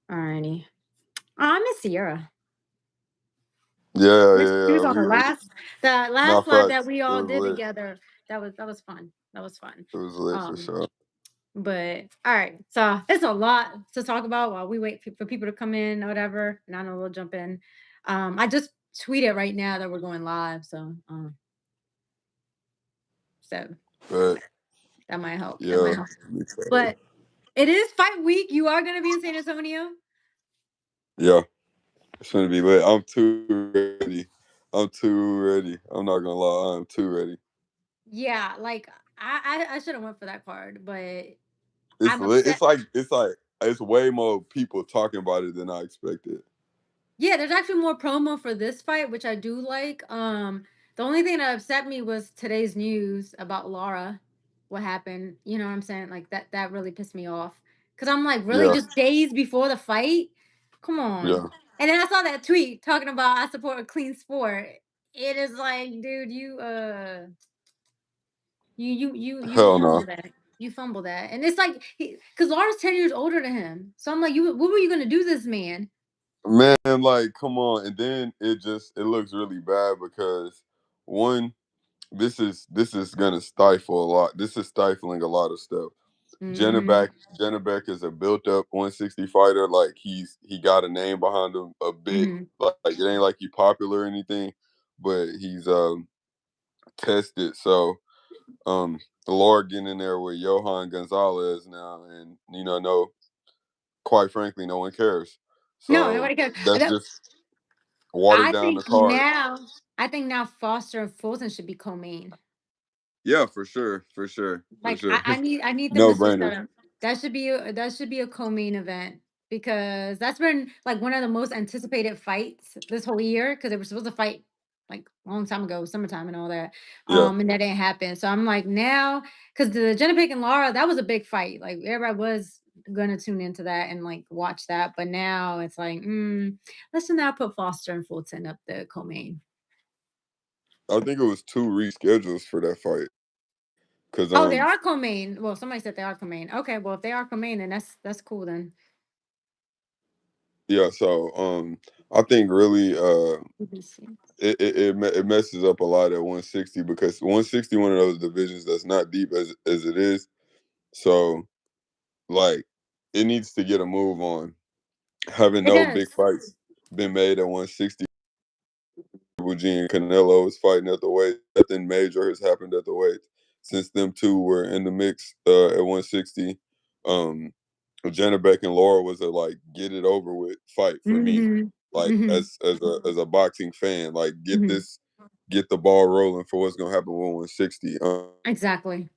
Alrighty. Oh, I miss Sierra. Yeah, Miss yeah, she yeah. was on the last Not live that facts. we It all was did lit. together. That was fun. That was fun. It was lit for Um, sure. but all right, so it's a lot to talk about while we wait for people to come in or whatever. And I know we'll jump in. I just tweeted right now that we're going live, so But that might help. That yeah, might help. me too. But it is fight week. You are going to be in San Antonio. Yeah, it's gonna be lit. I'm too ready. I'm too ready. I'm not gonna lie. I'm too ready. Yeah, like I should have went for that card, but It's I'm lit. upset. It's way more people talking about it than I expected. Yeah, there's actually more promo for this fight, which I do like. The only thing that upset me was today's news about Laura, what happened. You know what I'm saying? Like that really pissed me off. Cause I'm like, really, Yeah, just days before the fight? Come on. yeah. And then I saw that tweet talking about I support a clean sport. It is like, dude, you Hell no. fumble that. You fumble that. And it's like because Laura's 10 years older than him. So I'm like, what were you gonna do this man? Man, like, come on. And then it looks really bad because one, this is gonna stifle a lot. This is stifling a lot of stuff. Mm-hmm. Jennebeck is a built up 160 fighter. Like he got a name behind him a bit. Mm-hmm. Like it ain't like he popular or anything, but he's tested. So um Laura getting in there with Johan Gonzalez now, and no, quite frankly, no one cares. No, So nobody cares. that's just watered I down the think card. now, I think now Foster and Fulton should be co-main. Yeah, for sure, for sure, for Like sure. I need them No to switch brainer. that up. That should be a co-main event because that's been like one of the most anticipated fights this whole year because they were supposed to fight like a long time ago, summertime and all that. Yeah, And that didn't happen. So I'm like now because the Jenna Pick and Laura, that was a big fight. Like everybody was gonna tune into that and like watch that. But now it's like, let's now put Foster and Fulton up the co-main. I think it was two reschedules for that fight. Cause Oh, they are co-main. Well, somebody said they are co-main. Okay, well, if they are co-main, then that's cool then. yeah, so I think really Let me see. it messes up a lot at 160 because 160 one of those divisions that's not deep as it is. So like it needs to get a move on. Having It no big does. fights been made at 160. Triple G and Canelo is fighting at the weight. Nothing major has happened at the weight since them two were in the mix at 160. Um, Janabek and Laura was a like get it over with fight for me. Mhm. Like Mhm. as a boxing fan, like Mhm. get the ball rolling for what's gonna happen with 160. Exactly.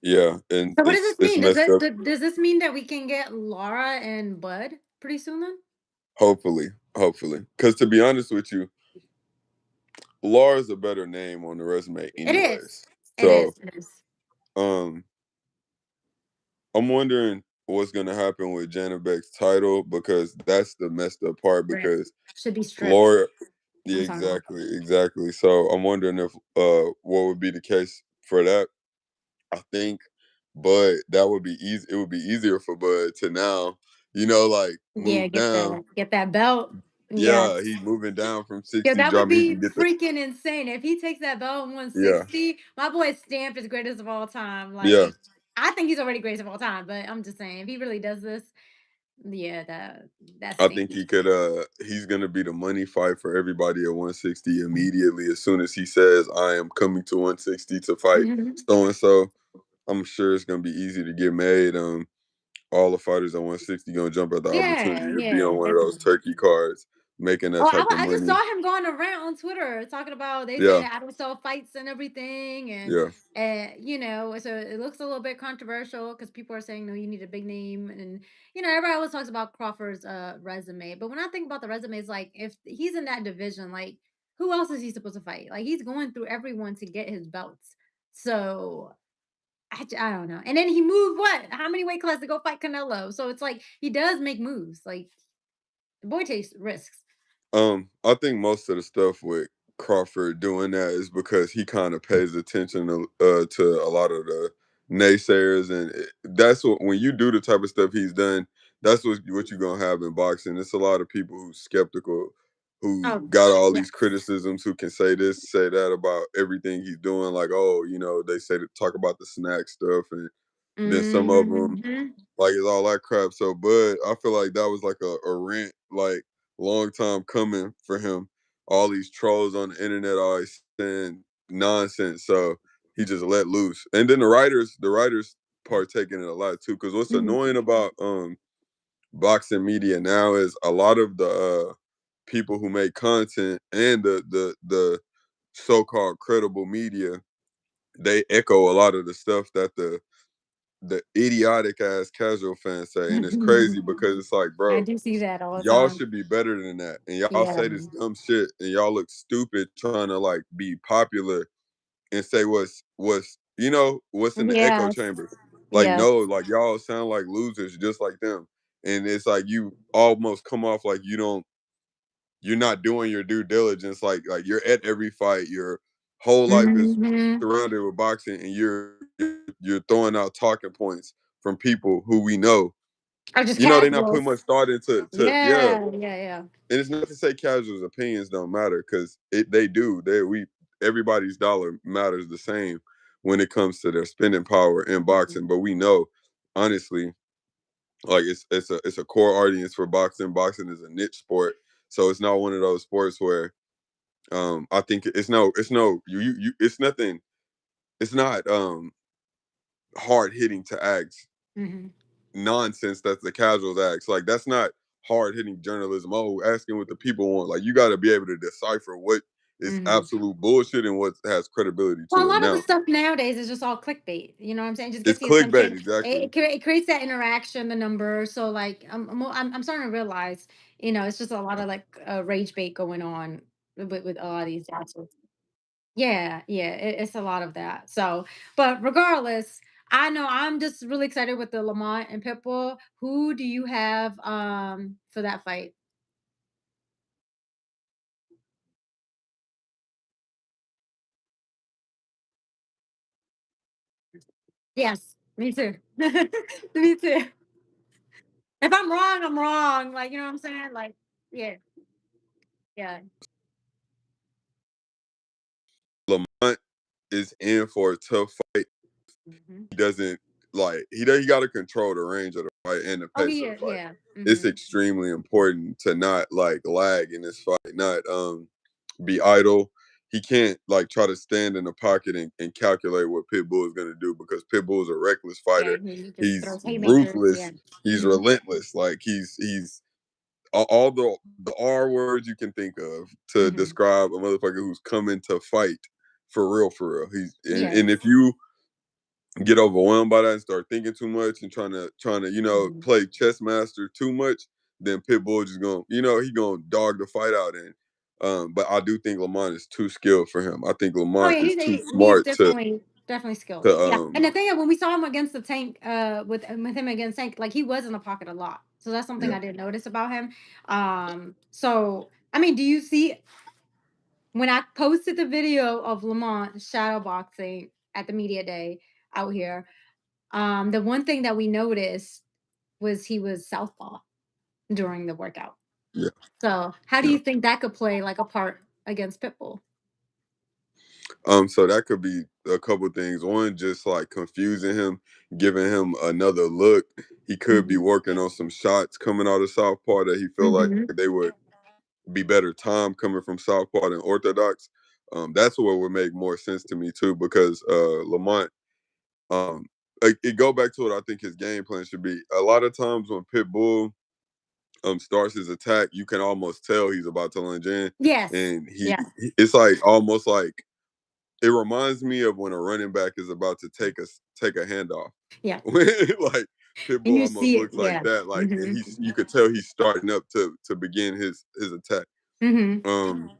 Yeah, and So what does this it's mean? messed up. Does this mean that we can get Laura and Bud pretty soon then? Hopefully, because to be honest with you, Laura's a better name on the resume, It is. anyways. It So is. It is. um I'm wondering what's gonna happen with Janabek's title because that's the messed up part Right. because Should be stripped. Laura yeah, I'm talking exactly. So I'm wondering if what would be the case for that. I think Bud that would be easy it would be easier for Bud to now, like yeah, move down. get that belt. Yeah, Yes. he's moving down from Yeah, 60, that would dropping he be can get the freaking insane. If he takes that belt in yeah, 160, my boy stamped as greatest of all time. yeah. Like, I think he's already greatest of all time, but I'm just saying, if he really does this, yeah, that's I think stamped. he could he's gonna be the money fight for everybody at 160 immediately as soon as he says I am coming to 160 to fight Mhm. so and so. I'm sure it's gonna be easy to get made. All the fighters at 160 gonna jump at the Yeah, opportunity to be yeah, on one of those definitely. turkey cards, making that Oh, type of I just saw money. him going around on Twitter talking about they saying Yeah, I don't sell fights and everything, yeah. and so it looks a little bit controversial because people are saying no, you need a big name, and everybody always talks about Crawford's resume, but when I think about the resume, it's like if he's in that division, like who else is he supposed to fight? Like he's going through everyone to get his belts, so. I don't know. And then he moved what? How many weight classes to go fight Canelo? So it's like he does make moves. Like the boy takes risks. I think most of the stuff with Crawford doing that is because he kind of pays attention to a lot of the naysayers, and that's what when you do the type of stuff he's done, that's what you're gonna have in boxing. It's a lot of people who's skeptical, who Oh, got all these yes. criticisms, who can say this, say that about everything he's doing. Like, oh, they say to talk about the snack stuff, and then some of them Mhm. like it's all that crap. So, but I feel like that was like a rant, like long time coming for him. All these trolls on the internet always saying nonsense, so he just let loose. And then the writers partake in it a lot too. Because what's Mhm. annoying about boxing media now is a lot of the people who make content and the so-called credible media, they echo a lot of the stuff that the idiotic ass casual fans say, and it's crazy because it's like, I bro, do see that all the y'all time. should be better than that, and y'all Yeah. say this dumb shit, and y'all look stupid trying to like be popular and say what's in the echo Yes. chambers. Like, Yes. no, like y'all sound like losers just like them, and it's like you almost come off like you're not doing your due diligence. Like you're at every fight. Your whole life is Mhm. surrounded with boxing, and you're throwing out talking points from people who we know. Or just They're not putting casuals. much thought into to yeah. Yeah, yeah, yeah. And it's not to say casuals' opinions don't matter, because they do. Everybody's dollar matters the same when it comes to their spending power in Mhm. boxing. But we know, honestly, like it's a core audience for boxing. Boxing is a niche sport, so it's not one of those sports where I think it's no it's nothing. It's not hard hitting to ask Mhm. nonsense that the casuals ask. Like, that's not hard hitting journalism. Oh, asking what the people want. Like, you got to be able to decipher what is Mhm. absolute bullshit and what has credibility Well, a to it. lot of the Now, stuff nowadays is just all clickbait. You know what I'm saying? Just it's gets the clickbait, attention. exactly. It creates that interaction, the numbers. So like, I'm starting to realize, it's just a lot of like rage bait going on with a lot of these jobs. Yeah, yeah, it's a lot of that. So, but regardless, I know I'm just really excited with the Lamont and Pitbull. Who do you have for that fight? Yes, me too. Me too. If I'm wrong, I'm wrong. Like, you know what I'm saying? Like, yeah, yeah. Lamont is in for a tough fight. Mhm. He doesn't he got to control the range of the fight and the Oh, pace he of the is, fight. yeah. It's Mhm. extremely important to not like lag in this fight, not be idle. He can't like try to stand in the pocket and calculate what Pitbull is gonna do, because Pitbull is a reckless Yeah, fighter. he just He's throws haymakers. Yeah. ruthless. He's Mhm. relentless. Like he's all the R words you can think of to Mhm. describe a motherfucker who's coming to fight for real, for real. He's and Yes. if you get overwhelmed by that and start thinking too much and trying to Mhm. play chess master too much, then Pitbull just gonna he gonna dog the fight out. And but I do think Lamont is too skilled for him. I think Oh Lamont yeah, is too he's smart to definitely skilled. to Yeah, and the thing is, when we saw him against the Tank, with him against Tank, like he was in the pocket a lot. So that's something yeah. I did notice about him. So I mean, do you see when I posted the video of Lamont shadow boxing at the media day out here? The one thing that we noticed was he was southpaw during the workout. Yeah. So how do Yeah. you think that could play like a part against Pitbull? So that could be a couple things. One, just like confusing him, giving him another look. He could be Hmm. working on some shots coming out of southpaw that he feel like Hmm. they would be better time coming from southpaw than orthodox. That's what would make more sense to me too, because Lamont, it go back to what I think his game plan should be. A lot of times when Pitbull starts his attack, you can almost tell he's about to lunge in, Yes. and Yeah. it's like almost like it reminds me of when a running back is about to take a handoff. Yeah. When like And Pitbull you almost see it. looks like Yeah. that, like, and Hmm. you could tell he's starting up to begin his attack. Hmm. Um,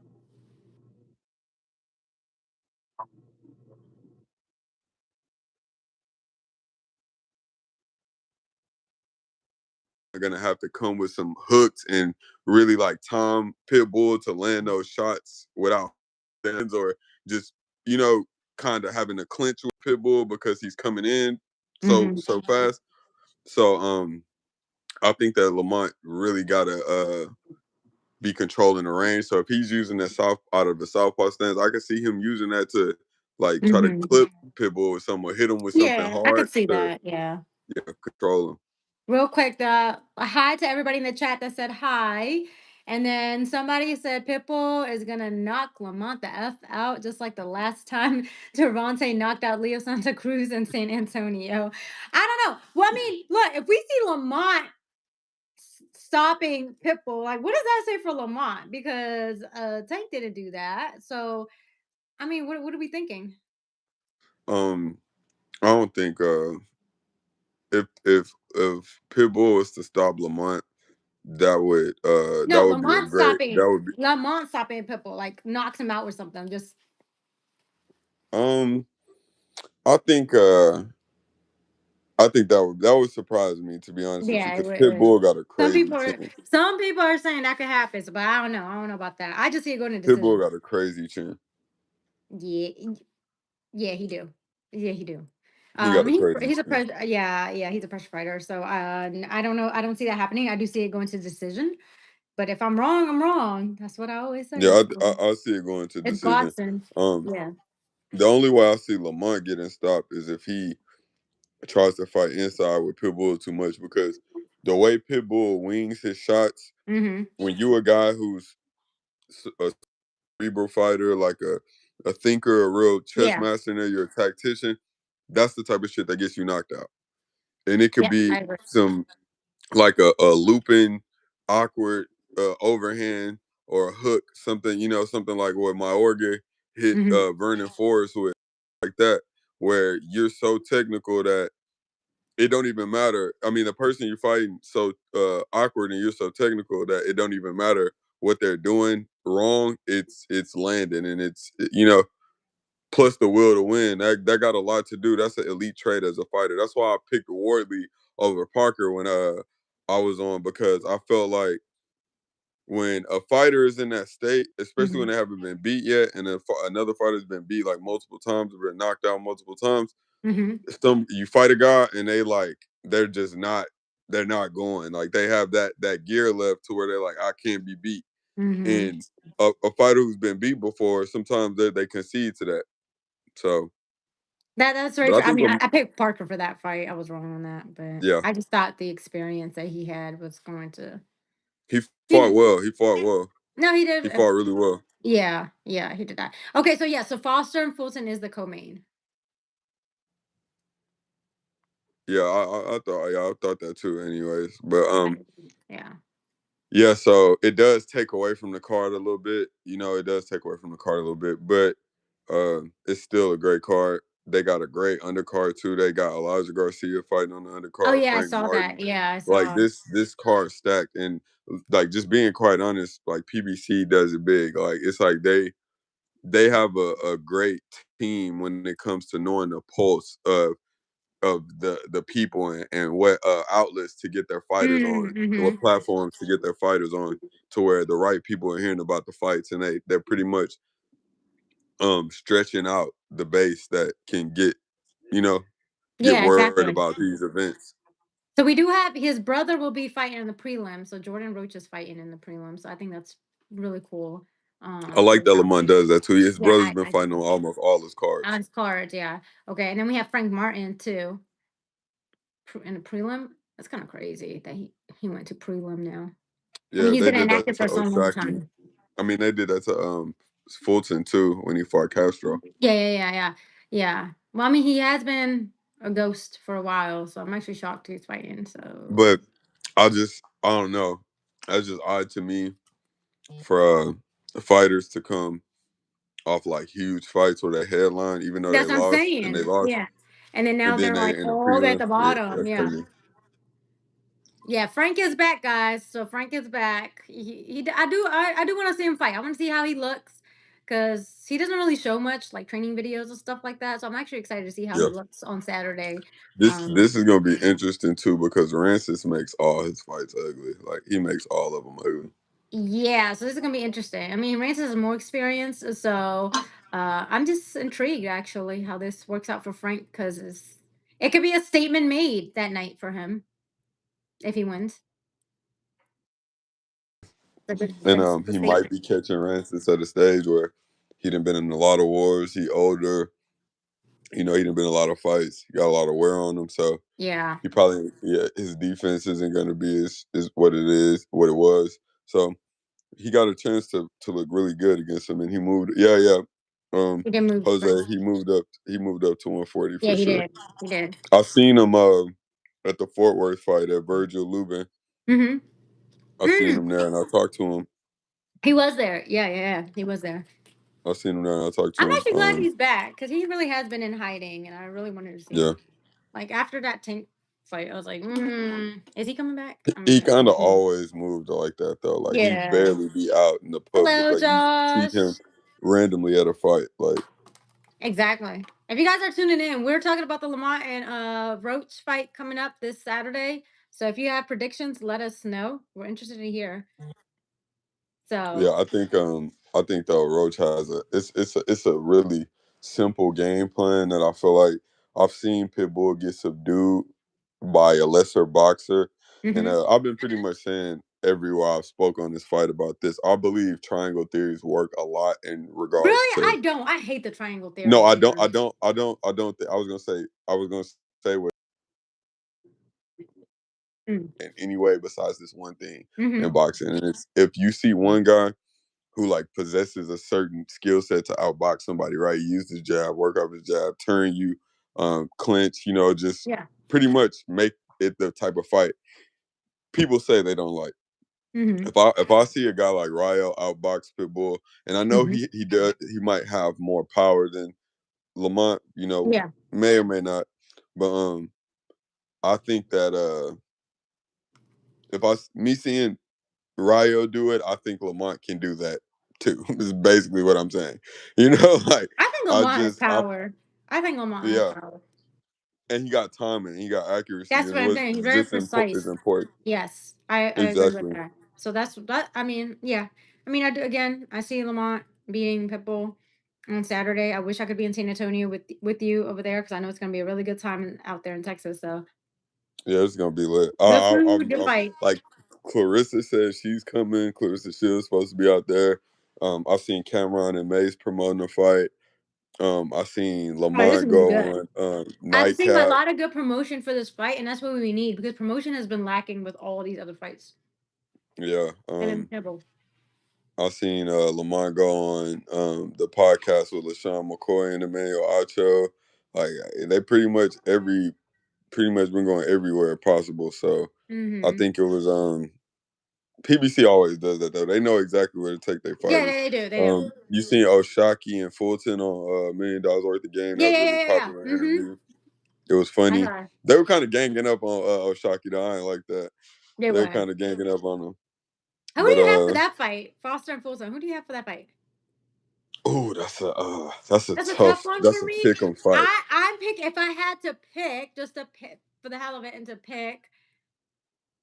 are gonna have to come with some hooks and really like Tom Pitbull to land those shots without hands, or just you know kind of having to clinch with Pitbull because he's coming in so Hmm. so fast. So I think that Lamont really gotta be controlling the range. So if he's using that south out of the southpaw stance, I can see him using that to like try to Mhm. clip Pitbull with something or hit him with something Yeah, I could hard see to that, yeah. yeah, control him. Real quick, a hi to everybody in the chat that said hi. And then somebody said Pitbull is gonna knock Lamont the F out, just like the last time Devontae knocked out Leo Santa Cruz in San Antonio. I don't know. Well, I mean, look, if we see Lamont stopping Pitbull, like what does that say for Lamont? Because Tank didn't do that. So I mean, what are we thinking? Um, I don't think if Pitbull was to stop Lamont, that No, would be a great that would be Lamont stopping Pitbull, like knocks him out or something. Just um I think I think that would surprise me, to be honest with you, yeah, because it would. Pitbull got a crazy chin. Some people are saying that could happen, but I don't know. I don't know about that. I just see it going to Pitbull decision. got a crazy chin. Yeah, yeah, he do. Yeah, he do. He got a crazy He's a chin. pressure. Yeah, yeah, he's a pressure fighter. So I don't know. I don't see that happening. I do see it going to decision. But if I'm wrong, I'm wrong. That's what I always say. Yeah, So I see it going to it's decision. boxing. Um, Yeah. the only way I see Lamont getting stopped is if he tries to fight inside with Pitbull too much, because the way Pitbull wings his shots, Mm-hmm. when you a guy who's a cerebral fighter, like a thinker, a real chess Yeah. master, and you're a tactician, that's the type of shit that gets you knocked out. And it could Yeah. be I agree. some like a looping, awkward overhand or a hook, something something like what Mayorga hit Mm-hmm. Vernon Forrest with, like that, where you're so technical that it don't even matter. I mean, the person you're fighting so awkward and you're so technical that it don't even matter what they're doing wrong. It's landing and plus the will to win. That got a lot to do. That's an elite trait as a fighter. That's why I picked Wardley over Parker when I was on, because I felt like when a fighter is in that state, especially when Mm-hmm. they haven't been beat yet, and another fighter's been beat like multiple times or been knocked out multiple times, Mm-hmm. some you fight a guy and they're just not they're not going, like they have that gear left to where they're like, I can't be beat. Mm-hmm. And a fighter who's been beat before, sometimes they concede to that. So, That's very but I true. I think mean, I picked Parker for that fight. I was wrong on that, but yeah, I just thought the experience that he had was going to. he He fought did. well. He fought well. No, he He did. fought really well. Yeah, yeah, he did that. Okay, so yeah, so Foster and Fulton is the co-main. Yeah, I thought that too. Anyways, but I- Yeah. yeah, so it does take away from the card a little bit. It does take away from the card a little bit, but it's still a great card. They got a great undercard too. They got Elijah Garcia fighting on the Oh undercard, yeah, I Frank saw that. Martin. Yeah, I Like saw. this card stacked, and like, just being quite honest, like PBC does it big. Like it's like they have a great team when it comes to knowing the pulse of the people, and what outlets to get their fighters on, what Mm-hmm. platforms to get their fighters on, to where the right people are hearing about the fights, and they're pretty much stretching out the base that can you know get Yeah, word exactly. about these events. So we do have his brother will be fighting in the prelim. So Jordan Roach is fighting in the prelim. So I think that's really cool. I like that Yeah, Lamont does that too. His yeah, brother's been fighting on almost all his on cards. his cards. Yeah. Okay, and then we have Frank Martin too in the prelim. That's kind of crazy that he went to prelim now. I mean, Yeah, he's they been did that inactive to for so long Osaki. time. I mean, they did that to Fulton too when he fought Castro. Yeah, yeah, yeah, yeah, yeah. Well, I mean, he has been a ghost for a while, so I'm actually shocked he's fighting. So But I don't know. That's just odd to me for fighters to come off like huge fights or that headline, even though they that's what I'm lost and they saying. lost, Yeah, and then and now then they're they like in the all the way at prelim. the Yeah, bottom. that's Yeah. crazy. Yeah, Frank is back, guys. So Frank is back. I do want to see him fight. I want to see how he looks because he doesn't really show much like training videos and stuff like that. So I'm actually excited to see how Yeah, he looks on Saturday. this is gonna be interesting too, because Rancis makes all his fights ugly. Like, he makes all of them ugly. Yeah, so this is gonna be interesting. I mean, Rance has more experience, so I'm just intrigued actually how this works out for Frank because it could be a statement made that night for him if he wins. And The he might state. be catching Rancis at a stage where he done been in a lot of wars. He older, he done been in a lot of fights. He got a lot of wear on him, so Yeah. he probably his defense isn't gonna be is what it is, what it was. So he got a chance to look really good against him, and he moved. Yeah, yeah. He did move. Jose, he moved up to 140 Yeah, for he sure. did. He did. I seen him at the Fort Worth fight at Virgil Lubin. Mhm. I seen Mm. him there, and I talked to him. He was there. Yeah, yeah, yeah. He was there. I seen him there, and I talked I'm to him. actually glad he's back because he really has been in hiding, and I really wanted to see Yeah, him. Like after that Tank fight, I was like, is he coming back? I'm he like, kind of always moved like that though. Like he yeah. barely be out in the public. Hello, Like you see him Josh. randomly at a fight. Like Exactly. If you guys are tuning in, we're talking about the Lamont and Roach fight coming up this Saturday. So if you have predictions, let us know. We're interested to hear. yeah, So I think though Roach has it's a really simple game plan that I feel like I've seen Pitbull get subdued by a lesser boxer, and mhm. I've been pretty much saying everywhere I've spoke on this fight about this. I believe triangle theories work a lot in regards Really, to. I don't. I hate the triangle No, I don't. I theory. don't. I don't. I don't think. I was gonna say what Mm. in any way besides this one thing in Mhm. boxing, and it's if you see one guy who like possesses a certain skill set to outbox somebody, right? Use his jab, work off his jab, turn you, clinch, just Yeah. pretty much make it the type of fight people say they don't like. Mhm. If I see a guy like Ryo outbox Pitbull, and I know Mhm. he might have more power than Lamont, Yeah. may or may not, but I think that if me seeing Ryo do it, I think Lamont can do that too. Is basically what I'm saying. Like I think I Lamont has just I power. I think Lamont has yeah, power. and he got timing, he got accuracy, That's is what I'm what saying. He's is very just is precise. important. Yes, I agree with Exactly. that. So that's that. I mean, yeah. I mean, I do again. I see Lamont beating Pitbull on Saturday. I wish I could be in San Antonio with you over there because I know it's gonna be a really good time out there in Texas. So Yeah, it's gonna be lit. the food, the fight. Like Clarissa said, she's coming. Clarissa Shields supposed to be out there. I've seen Cameron and Mace promoting the fight. I seen Oh, this is Lamont gonna be go good. on I've seen a Nightcap. lot of good promotion for this fight, and that's what we need because promotion has been lacking with all these other fights. Yeah. And in Pitbull. I seen Lamont go on the podcast with LaShawn McCoy and Emmanuel Acho. Like they pretty much been going everywhere possible. So I Mm-hmm. think it was PBC always does that though. They know exactly where to take their Yeah, fighters. they do. They do. You seen Oshaki and Fulton on $1 million worth of game. That Yeah, was a yeah, really yeah, yeah. popular Mm-hmm. interview. It was I funny. know. They were kind of ganging up on Oshaki though. I ain't like that. They They were were. kind of ganging up on him. Who do But you have for that fight? Foster and Fulton. Who do you have for that fight? oh, that's a That's a tough one for that's a me. pick 'em fight. I pick if I had to pick just to pick for the hell of it and to pick.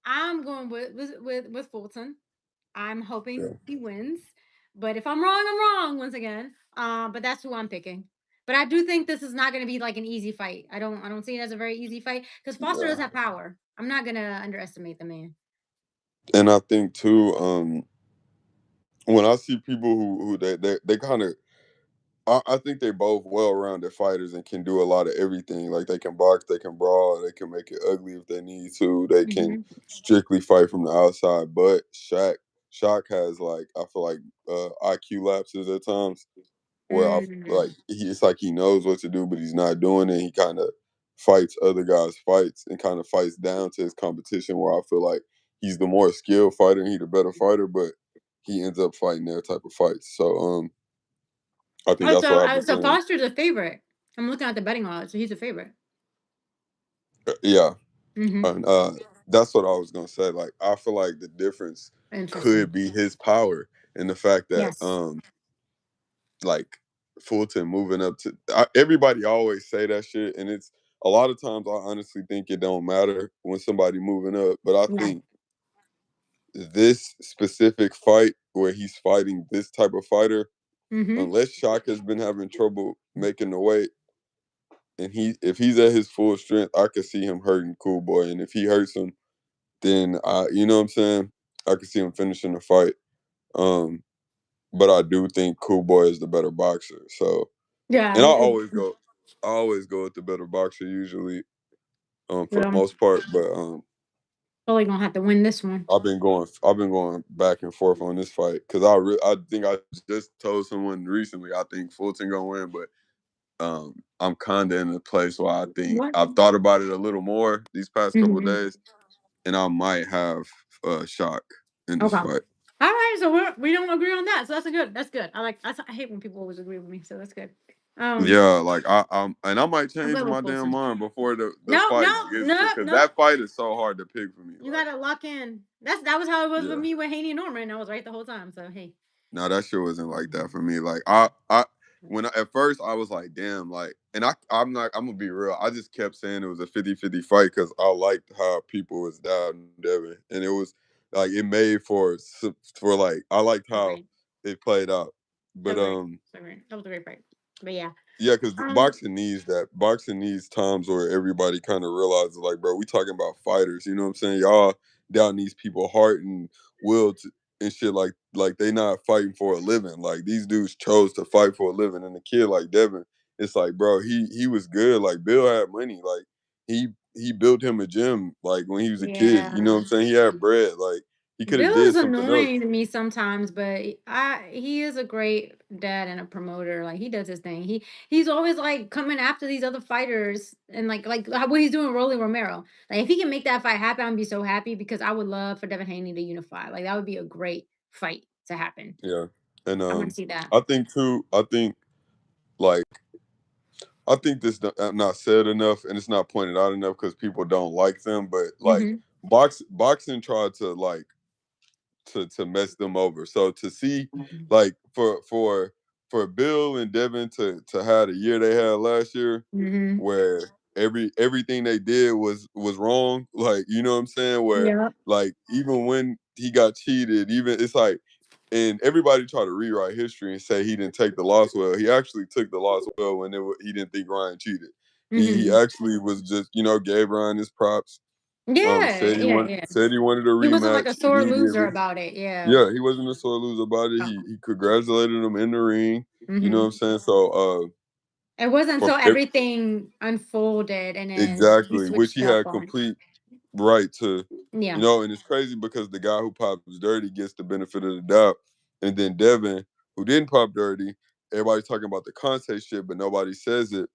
I'm going with Fulton. I'm hoping Yeah. he wins, but if I'm wrong, I'm wrong once again. But that's who I'm picking. But I do think this is not going to be like an easy fight. I don't see it as a very easy fight because Foster does Yeah. have power. I'm not gonna underestimate the man. And I think too, when I see people who they kind of, I think they're both well-rounded fighters and can do a lot of everything. Like they can box, they can brawl, they can make it ugly if they need to. They can Hmm. strictly fight from the outside. But Shaq has like I feel like IQ lapses at times where Mm. it's like he knows what to do, but he's not doing it. He kind of fights other guys' fights and kind of fights down to his competition. Where I feel like he's the more skilled fighter and he's the better fighter, but he ends up fighting their type of fights. So I think Oh, that's so what happens so to him. Foster's a favorite. I'm looking at the betting odds, so he's a favorite. Yeah, Hmm. and that's what I was gonna say. Like I feel like the difference Interesting. could be his power and the fact that Yes. like Fulton moving up to everybody always say that shit, and it's a lot of times I honestly think it don't matter when somebody moving up, but I Yeah. think this specific fight where he's fighting this type of fighter, Hmm. unless Shock has been having trouble making the weight, and if he's at his full strength, I could see him hurting Cool Boy, and if he hurts him, then I, you know what I'm saying, I could see him finishing the fight. Um, but I do think Cool Boy is the better boxer. So, Yeah, and I always go with the better boxer usually, for the well, most part. But probably gonna have to win this one. I've been going back and forth on this fight because I think I just told someone recently I think Fulton gonna win, but I'm kinda in a place where I think What? I've thought about it a little more these past couple of Mhm. days, and I might have Shock in this Okay. fight. Alright, so we don't agree on that, so that's a good that's good. I hate when people always agree with me, so that's good. Um, Yeah, like I might I'm change glad we're my damn closer. mind before the No, fight no, gets no, because no. that fight is so hard to pick for me. You Like, gotta lock in. That was how it was with yeah. me with Haney and Norman. I was right the whole time. So hey. No, that shit wasn't like that for me. Like I at first I was like, damn, like, and I'm gonna be real. I just kept saying it was a 50-50 fight because I liked how people was down Devin, and it was like it made for like I liked how Agreed. it played out. But Agreed. Agreed. That was a great fight. But yeah. yeah, because Um. boxing needs that. Boxing needs times where everybody kind of realizes, like, bro, we talking about fighters. You know what I'm saying? Y'all down these people heart and will and shit. Like they not fighting for a living. Like these dudes chose to fight for a living. And a kid like Devin, it's like, bro, he was good. Like Bill had money. Like he built him a gym. Like when he was a kid. You know what Yeah. I'm saying? He had bread. Like he could have Bill did is something else. annoying to me sometimes, but he is a great dad and a promoter. Like he does his thing. He's always like coming after these other fighters and what he's doing with Rolly Romero. Like if he can make that fight happen, I'd be so happy because I would love for Devin Haney to unify. Like that would be a great fight to happen. Yeah. And I want to see that. I think too. Like I think this not said enough, and it's not pointed out enough because people don't like them. But like Hmm. boxing tried to like to mess them over. So to see like for Bill and Devin to have the year they had last year, Hmm. where everything they did was wrong. Like you know what I'm saying? Where Yep. like even when he got cheated, even it's like and everybody try to rewrite history and say he didn't take the loss well. He actually took the loss well when he didn't think Ryan cheated. He Hmm. actually was just gave Ryan his props. Yeah. Yeah. Yeah. Said he wanted a He wasn't like a rematch sore loser immediately. about it. Yeah. Yeah, he wasn't a sore loser about it. He congratulated him in the ring. You know what Hmm. I'm saying? So It wasn't for until everything unfolded and then he exactly, which switched he up had on. complete right to, Yeah. and it's crazy because the guy who pops dirty gets the benefit of the doubt, and then Devin, who didn't pop dirty, everybody's talking about the Conte shit, but nobody says it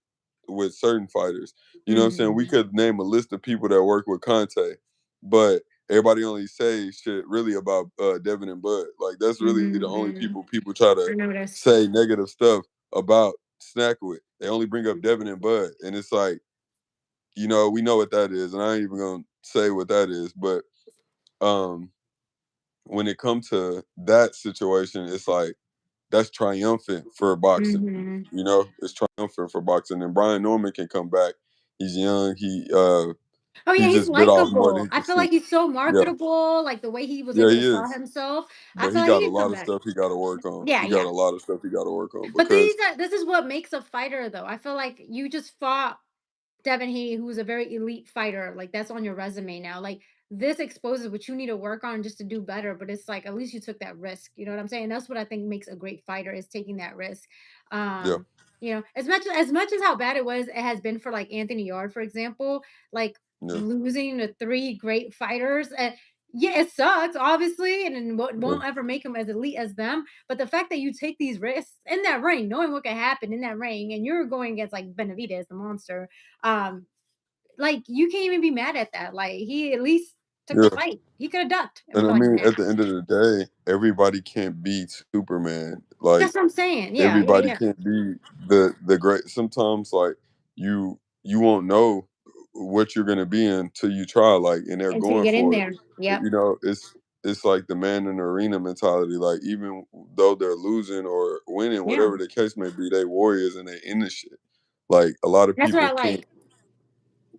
with certain fighters. You know what I'm saying? We Mhm. could name a list of people that work with Conte, but everybody only say shit really about Devin and Bud. Like that's really the only Mhm. people try to I noticed. say negative stuff about Snack with. They only bring up Devin and Bud, and it's like we know what that is, and I ain't even gonna say what that is. But um, when it comes to that situation, it's like that's triumphant for boxing. Mhm. It's triumphant for boxing. And Brian Norman can come back. He's young. Oh yeah, He he's just bit off more than likable. he I can feel chew. like he's so Yeah, marketable, like the way he was yeah, able to he sell is. himself. I But feel he like got he a could come lot of back. stuff he got to work on. Yeah, He got yeah. a lot of stuff he got to work on But because this is what makes a fighter though. I feel like you just fought Devin Haney, who's a very elite fighter, like that's on your resume now. Like this exposes what you need to work on just to do better. But it's like at least you took that risk. You know what I'm saying? That's what I think makes a great fighter is taking that risk. yeah, Um, as much as how bad it has been for like Anthony Yard, for example, like yeah, losing to three great fighters. And yeah, it sucks, obviously, and it yeah, won't ever make him as elite as them. But the fact that you take these risks in that ring, knowing what could happen in that ring, and you're going against like Benavidez, the monster, um, like, you can't even be mad at that. Like, he at least took the yeah. fight. He coulda ducked and And been I like, mean, "Nah." at the end of the day, everybody can't beat Superman. Like That's what I'm saying. Yeah, yeah, everybody yeah. can't be the great. Sometimes like you won't know what you're gonna be until you try. Like and they're Until you going get in for it. there. Yep. It's like the man in the arena mentality. Like even though they're losing or winning, Yeah. whatever the case may be, they warriors and they in the shit. Like a lot of That's what I people can't like.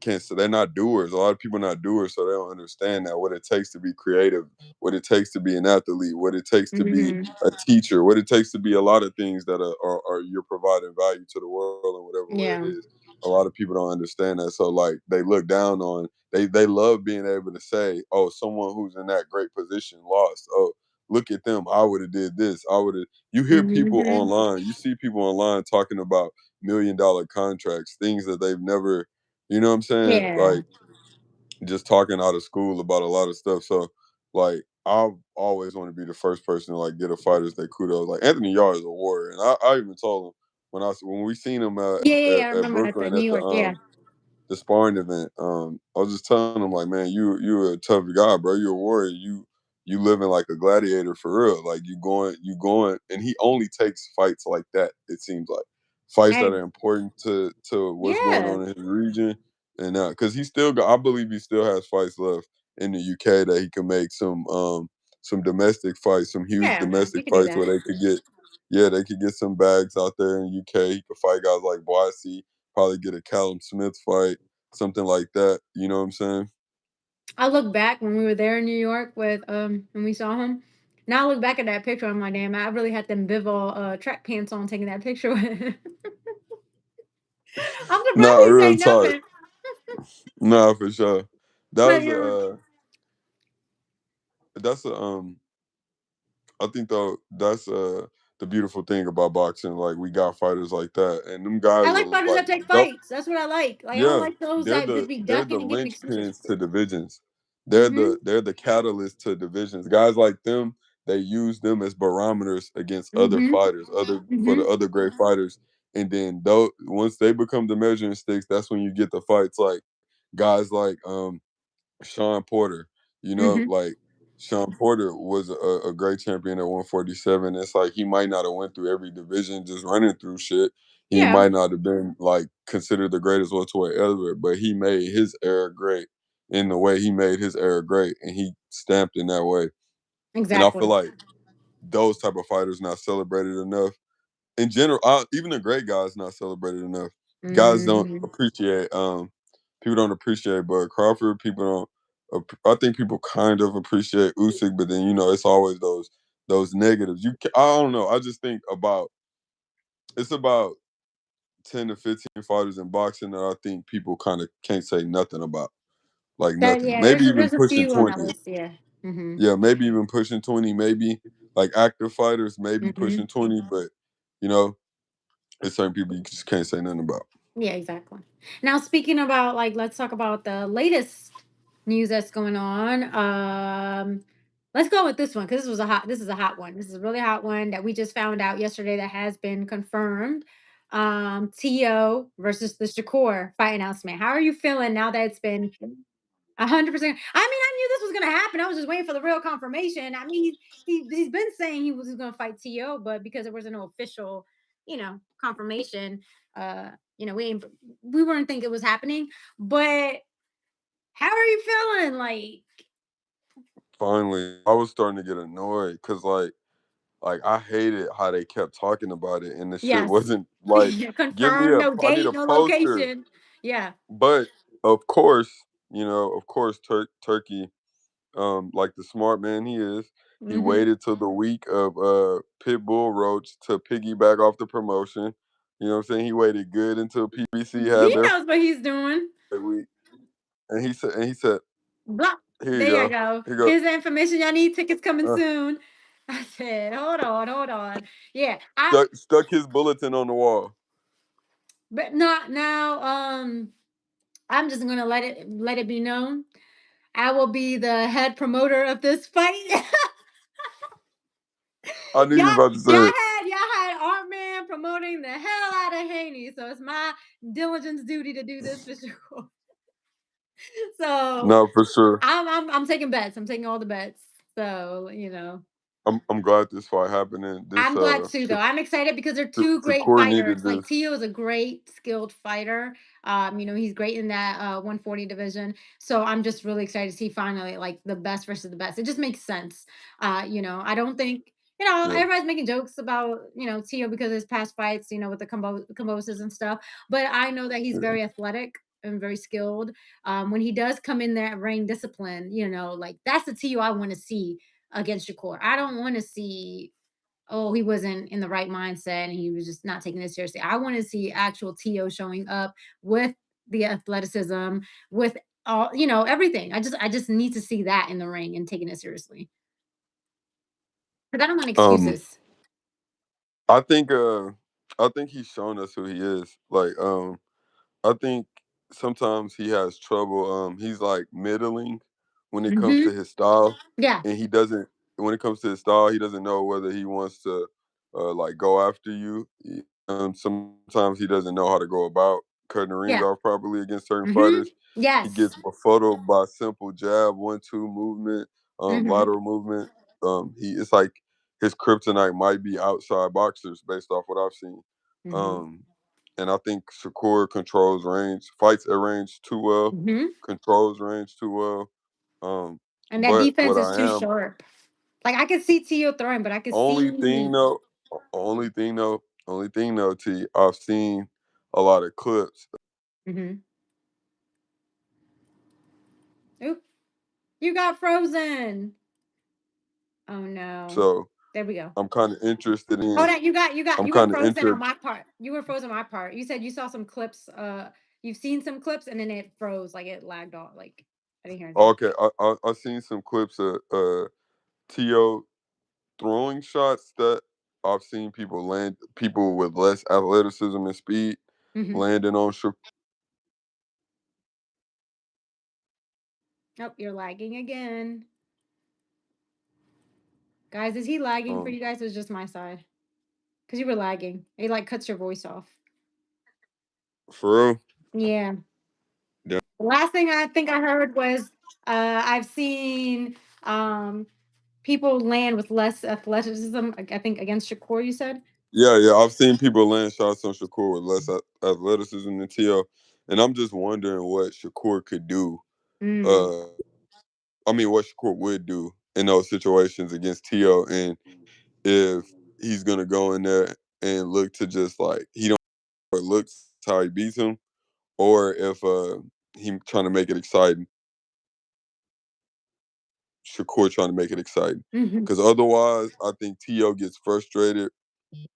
can't so they're not doers. A lot of people are not doers, so they don't understand that what it takes to be creative, what it takes to be an athlete, what it takes to be Mhm. a teacher, what it takes to be a lot of things that are you're providing value to the world in whatever way it Yeah. is. A lot of people don't understand that. So like they look down on they love being able to say, oh, someone who's in that great position lost. Oh, look at them, I would have did this, I would have. You hear people Mhm. online, you see people online talking about $1 million contracts, things that they've never, you know what I'm saying? Yeah. Like just talking out of school about a lot of stuff. So like I always want to be the first person to like get a fighter's their kudos. Like Anthony Yarde is a warrior, and I even told him when we seen him Yeah, yeah, yeah, I at remember at the Brooklyn New at York, yeah. the sparring event. I was just telling him like, man, you a tough guy, bro. You're a warrior. You living like a gladiator for real. Like you going, and he only takes fights like that. It seems like fights that Hey, are important to what's going yeah, on in his region, and because he still got, I believe he still has fights left in the UK that he can make some domestic fights, some huge yeah, domestic you could do fights where that. they could get. Yeah, they could get some bags out there in UK. He could fight guys like Boise, probably get a Callum Smith fight, something like that. You know what I'm saying? I look back when we were there in New York with when we saw him. Now I look back at that picture, I'm like, damn, I really had them Bivol track pants on taking that picture with him. I'm surprised Nah, he real say talk. nothing. Nah, for sure. That But was yeah, that's a I think though that's the beautiful thing about boxing. Like we got fighters like that, and them guys I like are fighters like that take dope. fights. That's what I like. Like I don't Yeah, like those that just be they're the ducking and giving excuses. linchpins to divisions. Mhm. They're the catalyst to divisions. Guys like them, they use them as barometers against other Mhm. fighters, other for the Mhm. other great fighters. And then though once they become the measuring sticks, that's when you get the fights like guys like Sean Porter. You know, Mhm. like Sean Porter was a great champion at 147. It's like he might not have went through every division just running through shit. He Yeah, might not have been like considered the greatest welterweight ever, but he made his era great in the way he made his era great, and he stamped in that way. And I feel exactly. like those type of fighters not celebrated enough in general. Even the great guys not celebrated enough. Guys don't Mhm. appreciate. People don't appreciate Bud Crawford. People don't. I think people kind of appreciate Usyk, but then it's always those negatives. I don't know. I just think it's about 10 to 15 fighters in boxing that I think people kind of can't say nothing about. Like That nothing. yeah, Maybe even there's a pushing few on that 20. list. Yeah. Mhm. Yeah, maybe even pushing 20. Maybe like active fighters, maybe Mhm. pushing 20. But you know, it's certain people you just can't say nothing about. Yeah, exactly. Now, speaking about like, let's talk about the latest news that's going on. Let's go with this one because this is a hot one. This is a really hot one that we just found out yesterday that has been confirmed. To versus the Shakur fight announcement. How are you feeling now that it's been 100%? I mean, I knew this was gonna happen. I was just waiting for the real confirmation. I mean, he's been saying he was gonna fight To, but because there wasn't no official, confirmation, uh, we weren't think it was happening. But how are you feeling? Like, Finally, I was starting to get annoyed because like I hated how they kept talking about it, and the shit yes, wasn't like give me confirm, no I need date, a no poster. location. Yeah. But of course, Turkey, like the smart man he is, he Hmm. waited till the week of Pitbull Roach to piggyback off the promotion. You know what I'm saying? He waited good until PBC had He their knows what he's doing. week, and he said, Blah. here you There you go, go. here you go. Here's the information y'all need. Tickets coming Uh, soon. I said, hold on, hold on. Yeah, I stuck his bulletin on the wall. but not now. I'm just gonna let it be known. I will be the head promoter of this fight. I knew you y'all, was about to say it. y'all had Art Man promoting the hell out of Haney, so it's my diligence duty to do this for sure. So No, for sure. I'm taking bets. I'm taking all the bets. So I'm glad this fight happening. This I'm glad too, though. I'm excited because they're two great Shakur needed fighters. Like this. Tio is a great skilled fighter. He's great in that 140 division. So I'm just really excited to see finally like the best versus the best. It just makes sense. I don't think Yeah, everybody's making jokes about Tio because of his past fights, with the comboses and stuff. But I know that he's yeah. very athletic and very skilled. When he does come in there ring discipline, like that's the Tio I want to see against Shakur. I don't want to see, oh, he wasn't in the right mindset and he was just not taking this seriously. I want to see actual To showing up with the athleticism, with all, everything. I just need to see that in the ring and taking it seriously. 'Cause I don't want Um, excuses. I think I think he's shown us who he is. I think sometimes he has trouble. He's like middling when it comes to Mhm. his style, Yeah. and he doesn't. When it comes to his style, he doesn't know whether he wants to like go after you. Sometimes he doesn't know how to go about cutting the ring Yeah. off properly against certain Mhm. fighters. He gets Yes. befuddled by simple jab, 1-2 movement, Mhm. lateral movement. He it's like his kryptonite might be outside boxers based off what I've seen. Mhm. Um, and I think Shakur controls range, fights at range too well, Mhm. controls range too well. Um, And that but defense what is I too am sharp. Like, I could see Tio throwing, but I could only thing see. though, only thing though, T, I've seen a lot of clips, Mhm. Oop, you got frozen. Oh, no. so There we go. I'm kind of interested Hold in. on, I'm you were kind of frozen on interested. my part. You were frozen on my part. You said you saw some clips, you've seen some clips and then it froze, like, it lagged off, like, I didn't hear anything. Okay, I seen some clips of To throwing shots that I've seen people with less athleticism and speed Mhm. landing on Oh, you're lagging again. Guys, is he lagging for um you guys or is just my side? Because you were lagging. It, like, cuts your voice off. for real. Yeah. Yeah, The last thing I think I heard was, I've seen, people land with less athleticism, I think against Shakur, you said? yeah. I've seen people land shots on Shakur with less athleticism than To, and I'm just wondering what Shakur could do. Mm. Uh, I mean, what Shakur would do in those situations against To, and if he's gonna go in there and look to just like he don't or looks how he beats him, or if he trying to make it exciting. Shakur trying to make it exciting. Mhm. Because otherwise, I think To gets frustrated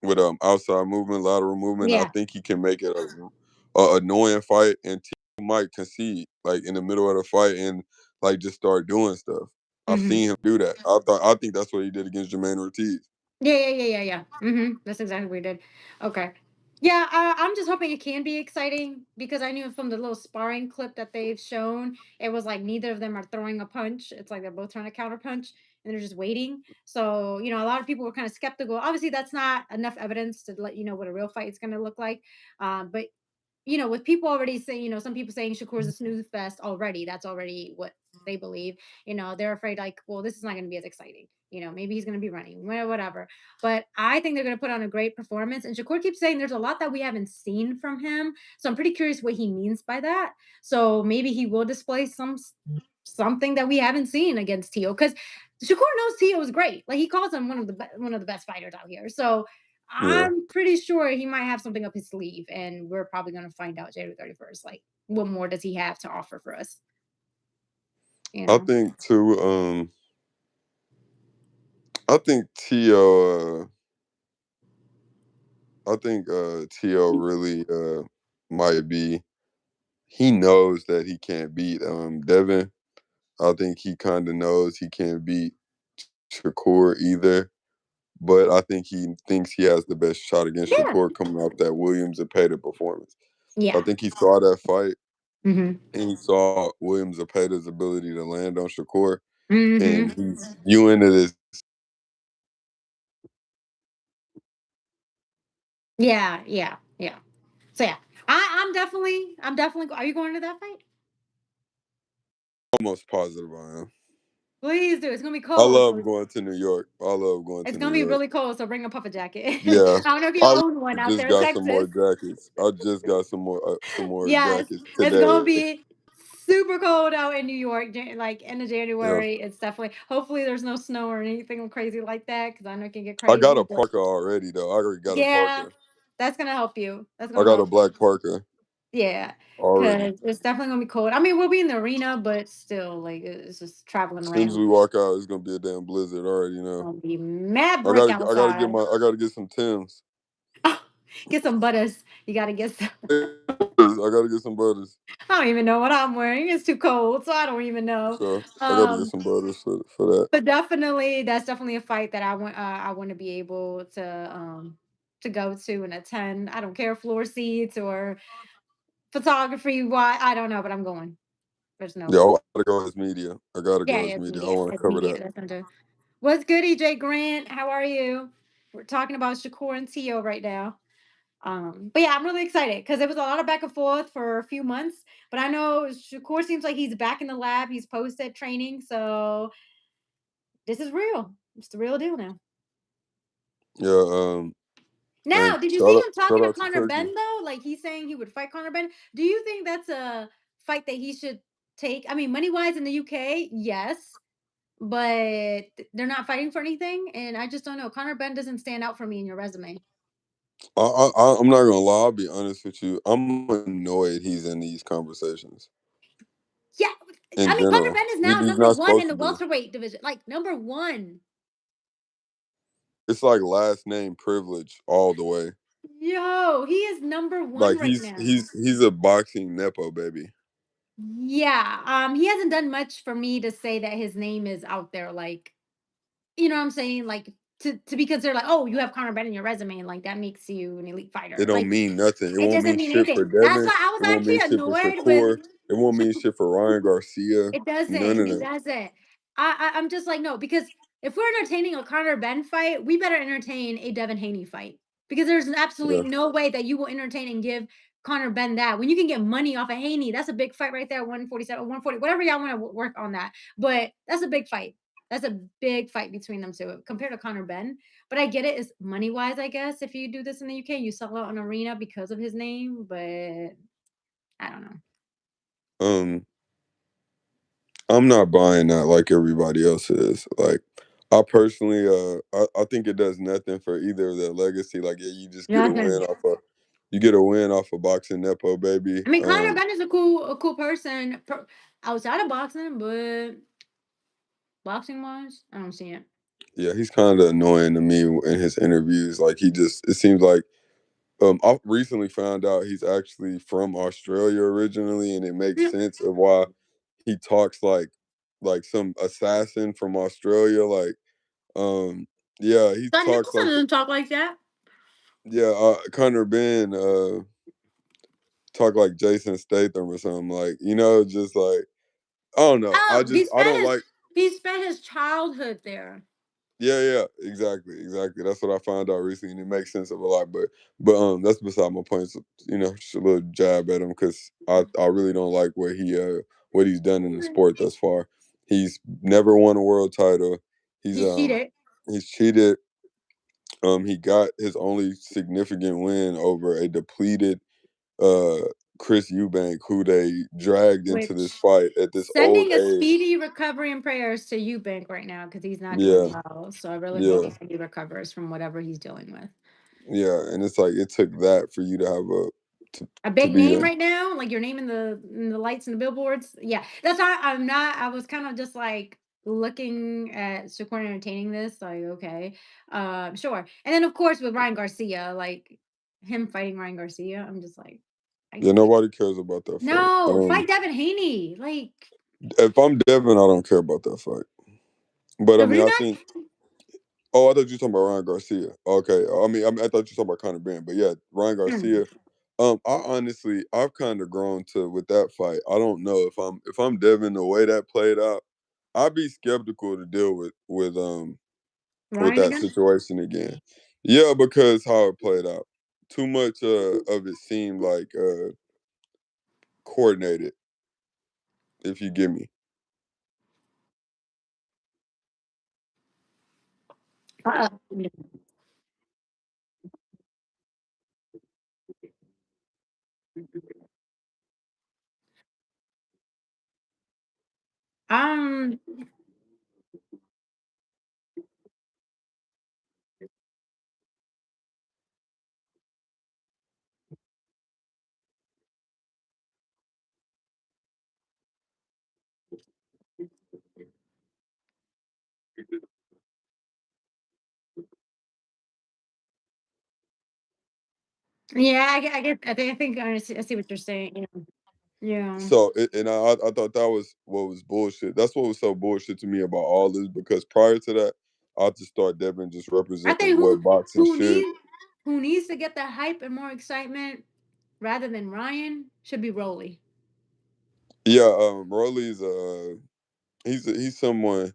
with outside movement, lateral movement. I Yeah. think he can make it a annoying fight, and To might concede like in the middle of the fight and like just start doing stuff. I've Mhm. seen him do that. I think that's what he did against Jermaine Ortiz. Yeah. Mhm. That's exactly what we did. Okay. Yeah, I'm just hoping it can be exciting because I knew from the little sparring clip that they've shown, it was like neither of them are throwing a punch. It's like they're both trying to counter punch and they're just waiting. So, a lot of people were kind of skeptical. Obviously, that's not enough evidence to let you know what a real fight is going to look like. But with people already saying, some people saying Shakur's a snooze fest already. That's already what they believe. They're afraid like, well, this is not going to be as exciting. Maybe he's going to be running, whatever. But I think they're going to put on a great performance. And Shakur keeps saying there's a lot that we haven't seen from him. So I'm pretty curious what he means by that. So maybe he will display something that we haven't seen against Tio because Shakur knows Tio is great. Like he calls him one of the best fighters out here. So Yeah, I'm pretty sure he might have something up his sleeve, and we're probably going to find out January 31st. Like, what more does he have to offer for us? You I know? think too. I think To. I think To really might be. He knows that he can't beat Devin. I think he kind of knows he can't beat Shakur either. But I think he thinks he has the best shot against Yeah. Shakur coming off that Williams and Payton performance. I Yeah. think he saw that fight Mhm. and he saw Williams and Payton's ability to land on Shakur, and Mhm. he's viewing it as Yeah. So yeah, I'm definitely. Are you going to that fight? almost positive I am. Please do. It's gonna be I cold. love So going to New York. I love going it's to New gonna be York. really cold. So bring a puffer jacket. I Yeah, don't know if you I own one out just there in got some more Texas. jackets. I just got some more Yes, jackets it's gonna today. be super cold out in New York, like end of Yeah, January. It's definitely. Hopefully, there's no snow or anything crazy like that because I know it can get I got a crazy. But parka already though. I already got a yeah, parka. that's gonna help you. That's I gonna got a help. black parka Yeah, already. because it's definitely gonna be cold. I mean, we'll be in the arena, but still, like it's just traveling As soon as around. we walk out, it's gonna be a damn blizzard. I already know. Gonna be mad brick I gotta get outside. I gotta get some Tims. Get some butters. You gotta get some. I gotta get some butters. I don't even know what I'm wearing. It's too cold, so I don't even know. So I gotta get Um, some butters for that. but definitely, that's definitely a fight that I want to be able to go to and attend. I don't care floor seats or photography. Why I don't know, but I'm going. There's Yeah, no. I gotta go as media. I gotta Yeah, go yeah, as it's media. I media. want to It's cover that. media. That's under. What's good, EJ Grant? How are you? We're talking about Shakur and Tio right now. But yeah, I'm really excited because there was a lot of back and forth for a few months. But I know Shakur seems like he's back in the lab. He's posted training, so this is real. It's the real deal now. Yeah. And Now, did you see him shout talking to out to Conor Turkey. Ben though? Like he's saying he would fight Conor Ben. Do you think that's a fight that he should take? I mean, money wise in the UK, yes, but they're not fighting for anything, and I just don't know. Conor Ben doesn't stand out for me in your resume. I'm not gonna lie. I'll be honest with you. I'm annoyed he's in these conversations Yeah, in I mean, Conor general. Ben is now He's number not one supposed in to the be. welterweight division, like number one. It's like last name privilege all the way. Yo, he is number one Like right now. he's a boxing nepo baby. Yeah, he hasn't done much for me to say that his name is out there. Like, you know what I'm saying? Like to be considered like, oh, you have Conor Ben in your resume, and like that makes you an elite It fighter. don't Like, mean nothing. It it won't doesn't mean mean shit anything. for That's Devin. why I It was won't mean actually shit for annoyed with. Shakur. It won't mean shit for Ryan Garcia. It None doesn't. of It that. doesn't. I'm just like, no, because if we're entertaining a Conor Ben fight, we better entertain a Devin Haney fight. Because there's Yeah. absolutely no way that you will entertain and give Conor Ben that. When you can get money off of Haney, that's a big fight right there. 147, 140, whatever y'all want to work on that. But that's a big fight. That's a big fight between them two compared to Conor Ben. But I get it, is money wise, I guess. If you do this in the UK, you sell out an arena because of his name. But I don't know. Um, I'm not buying that like everybody else is. Like I personally I think it does nothing for either of their legacy. Like yeah, you just get a Nothing. win off of you get a win off of boxing nepo baby. I mean, Conor Ben is a cool person outside of boxing, but boxing wise, I don't see it. Yeah, he's kind of annoying to me in his interviews. Like he just it seems like I recently found out he's actually from Australia originally, and it makes Yeah. sense of why he talks like some assassin from Australia. Like, yeah, he Don talks Nicholson like doesn't talk like that. yeah, Conor Ben talk like Jason Statham or something. Like, just like I don't know. Oh, I don't like. he spent his childhood there. Yeah, yeah, exactly, exactly. That's what I found out recently, and it makes sense of a lot. But that's beside my point. So, just a little jab at him because I really don't like what he's done in the sport thus far. He's never won a world title. He's He cheated. he's cheated. He got his only significant win over a depleted uh Chris Eubank, who they dragged into this Which fight at this old sending a age. speedy recovery and prayers to Eubank right now because he's not doing Yeah, well. So I really hope yeah. he recovers from whatever he's dealing with. Yeah, and it's like it took that for you to have to A to big be name a right now, like your name in the lights and the billboards. Yeah, that's why I'm not. I was kind of just like looking at Shakur entertaining this, like okay, sure. And then of course with Ryan Garcia, like him fighting Ryan Garcia, I'm just like, I yeah. Nobody cares about that fight. no fight Devin Haney, like If I'm Devin, I don't care about that fight. But I the mean, I rematch. think. Oh, I thought you were talking about Ryan Garcia. Okay, I thought you were talking about Conor Ben. But yeah, Ryan Hmm. Garcia. I've kind of grown to with that fight. I don't know if I'm Devin the way that played out. I'd be skeptical to deal with Ryan that again. situation again. Yeah, because how it played out. Too much of it seemed like coordinated, if you get me. Uh, um, Yeah, I get. I think I see what you're saying. Yeah. Yeah. So, and I thought that was what was bullshit. That's what was so bullshit to me about all this, because prior to that, I just thought Devin just I represented think what boxing who should. needs who needs to get that hype and more excitement rather than Ryan should be Rolly. Yeah, Rolly's he's someone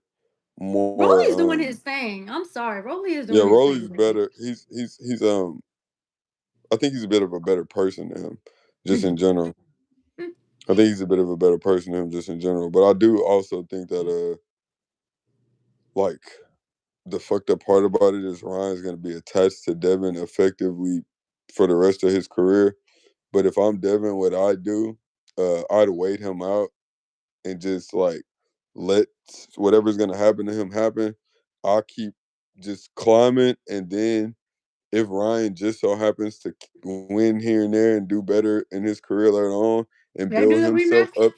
more Rolly's doing his thing. I'm sorry, Rolly is yeah, doing his Rolly's thing, man. better. He's I think he's a bit of a better person than him, just in Mhm. general. Mm. I think he's a bit of a better person than him just in general. But I do also think that like the fucked up part about it is Ryan's gonna be attached to Devin effectively for the rest of his career. But if I'm Devin, what I do, I'd wait him out and just like let whatever's gonna happen to him happen. I'll keep just climbing, and then if Ryan just so happens to win here and there and do better in his career later on and They do build the himself rematch. up,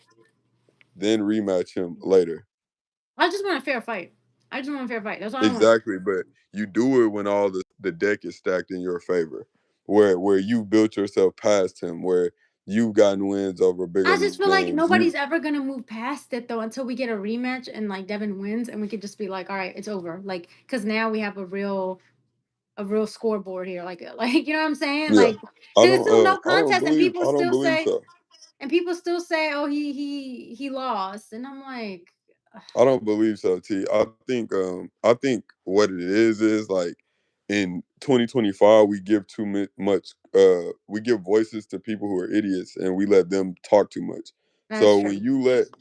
then rematch him later. I just want a fair fight. I just want a fair fight. That's all I want. Exactly, but you do it when all the deck is stacked in your favor, where you built yourself past him, where you've gotten wins over I bigger just feel like names. You nobody's ever gonna move past it though until we get a rematch and like Devin wins and we could just be like, all right, it's over. Like, cause now we have a real scoreboard here. Like you know what I'm saying? Yeah, Like, cause it's still no contest and I don't believe so. people still say, oh, he lost, and I'm like, I don't believe so, T. I think what it is like in 2025 we give much we give voices to people who are idiots and we let them talk too much. that's So true.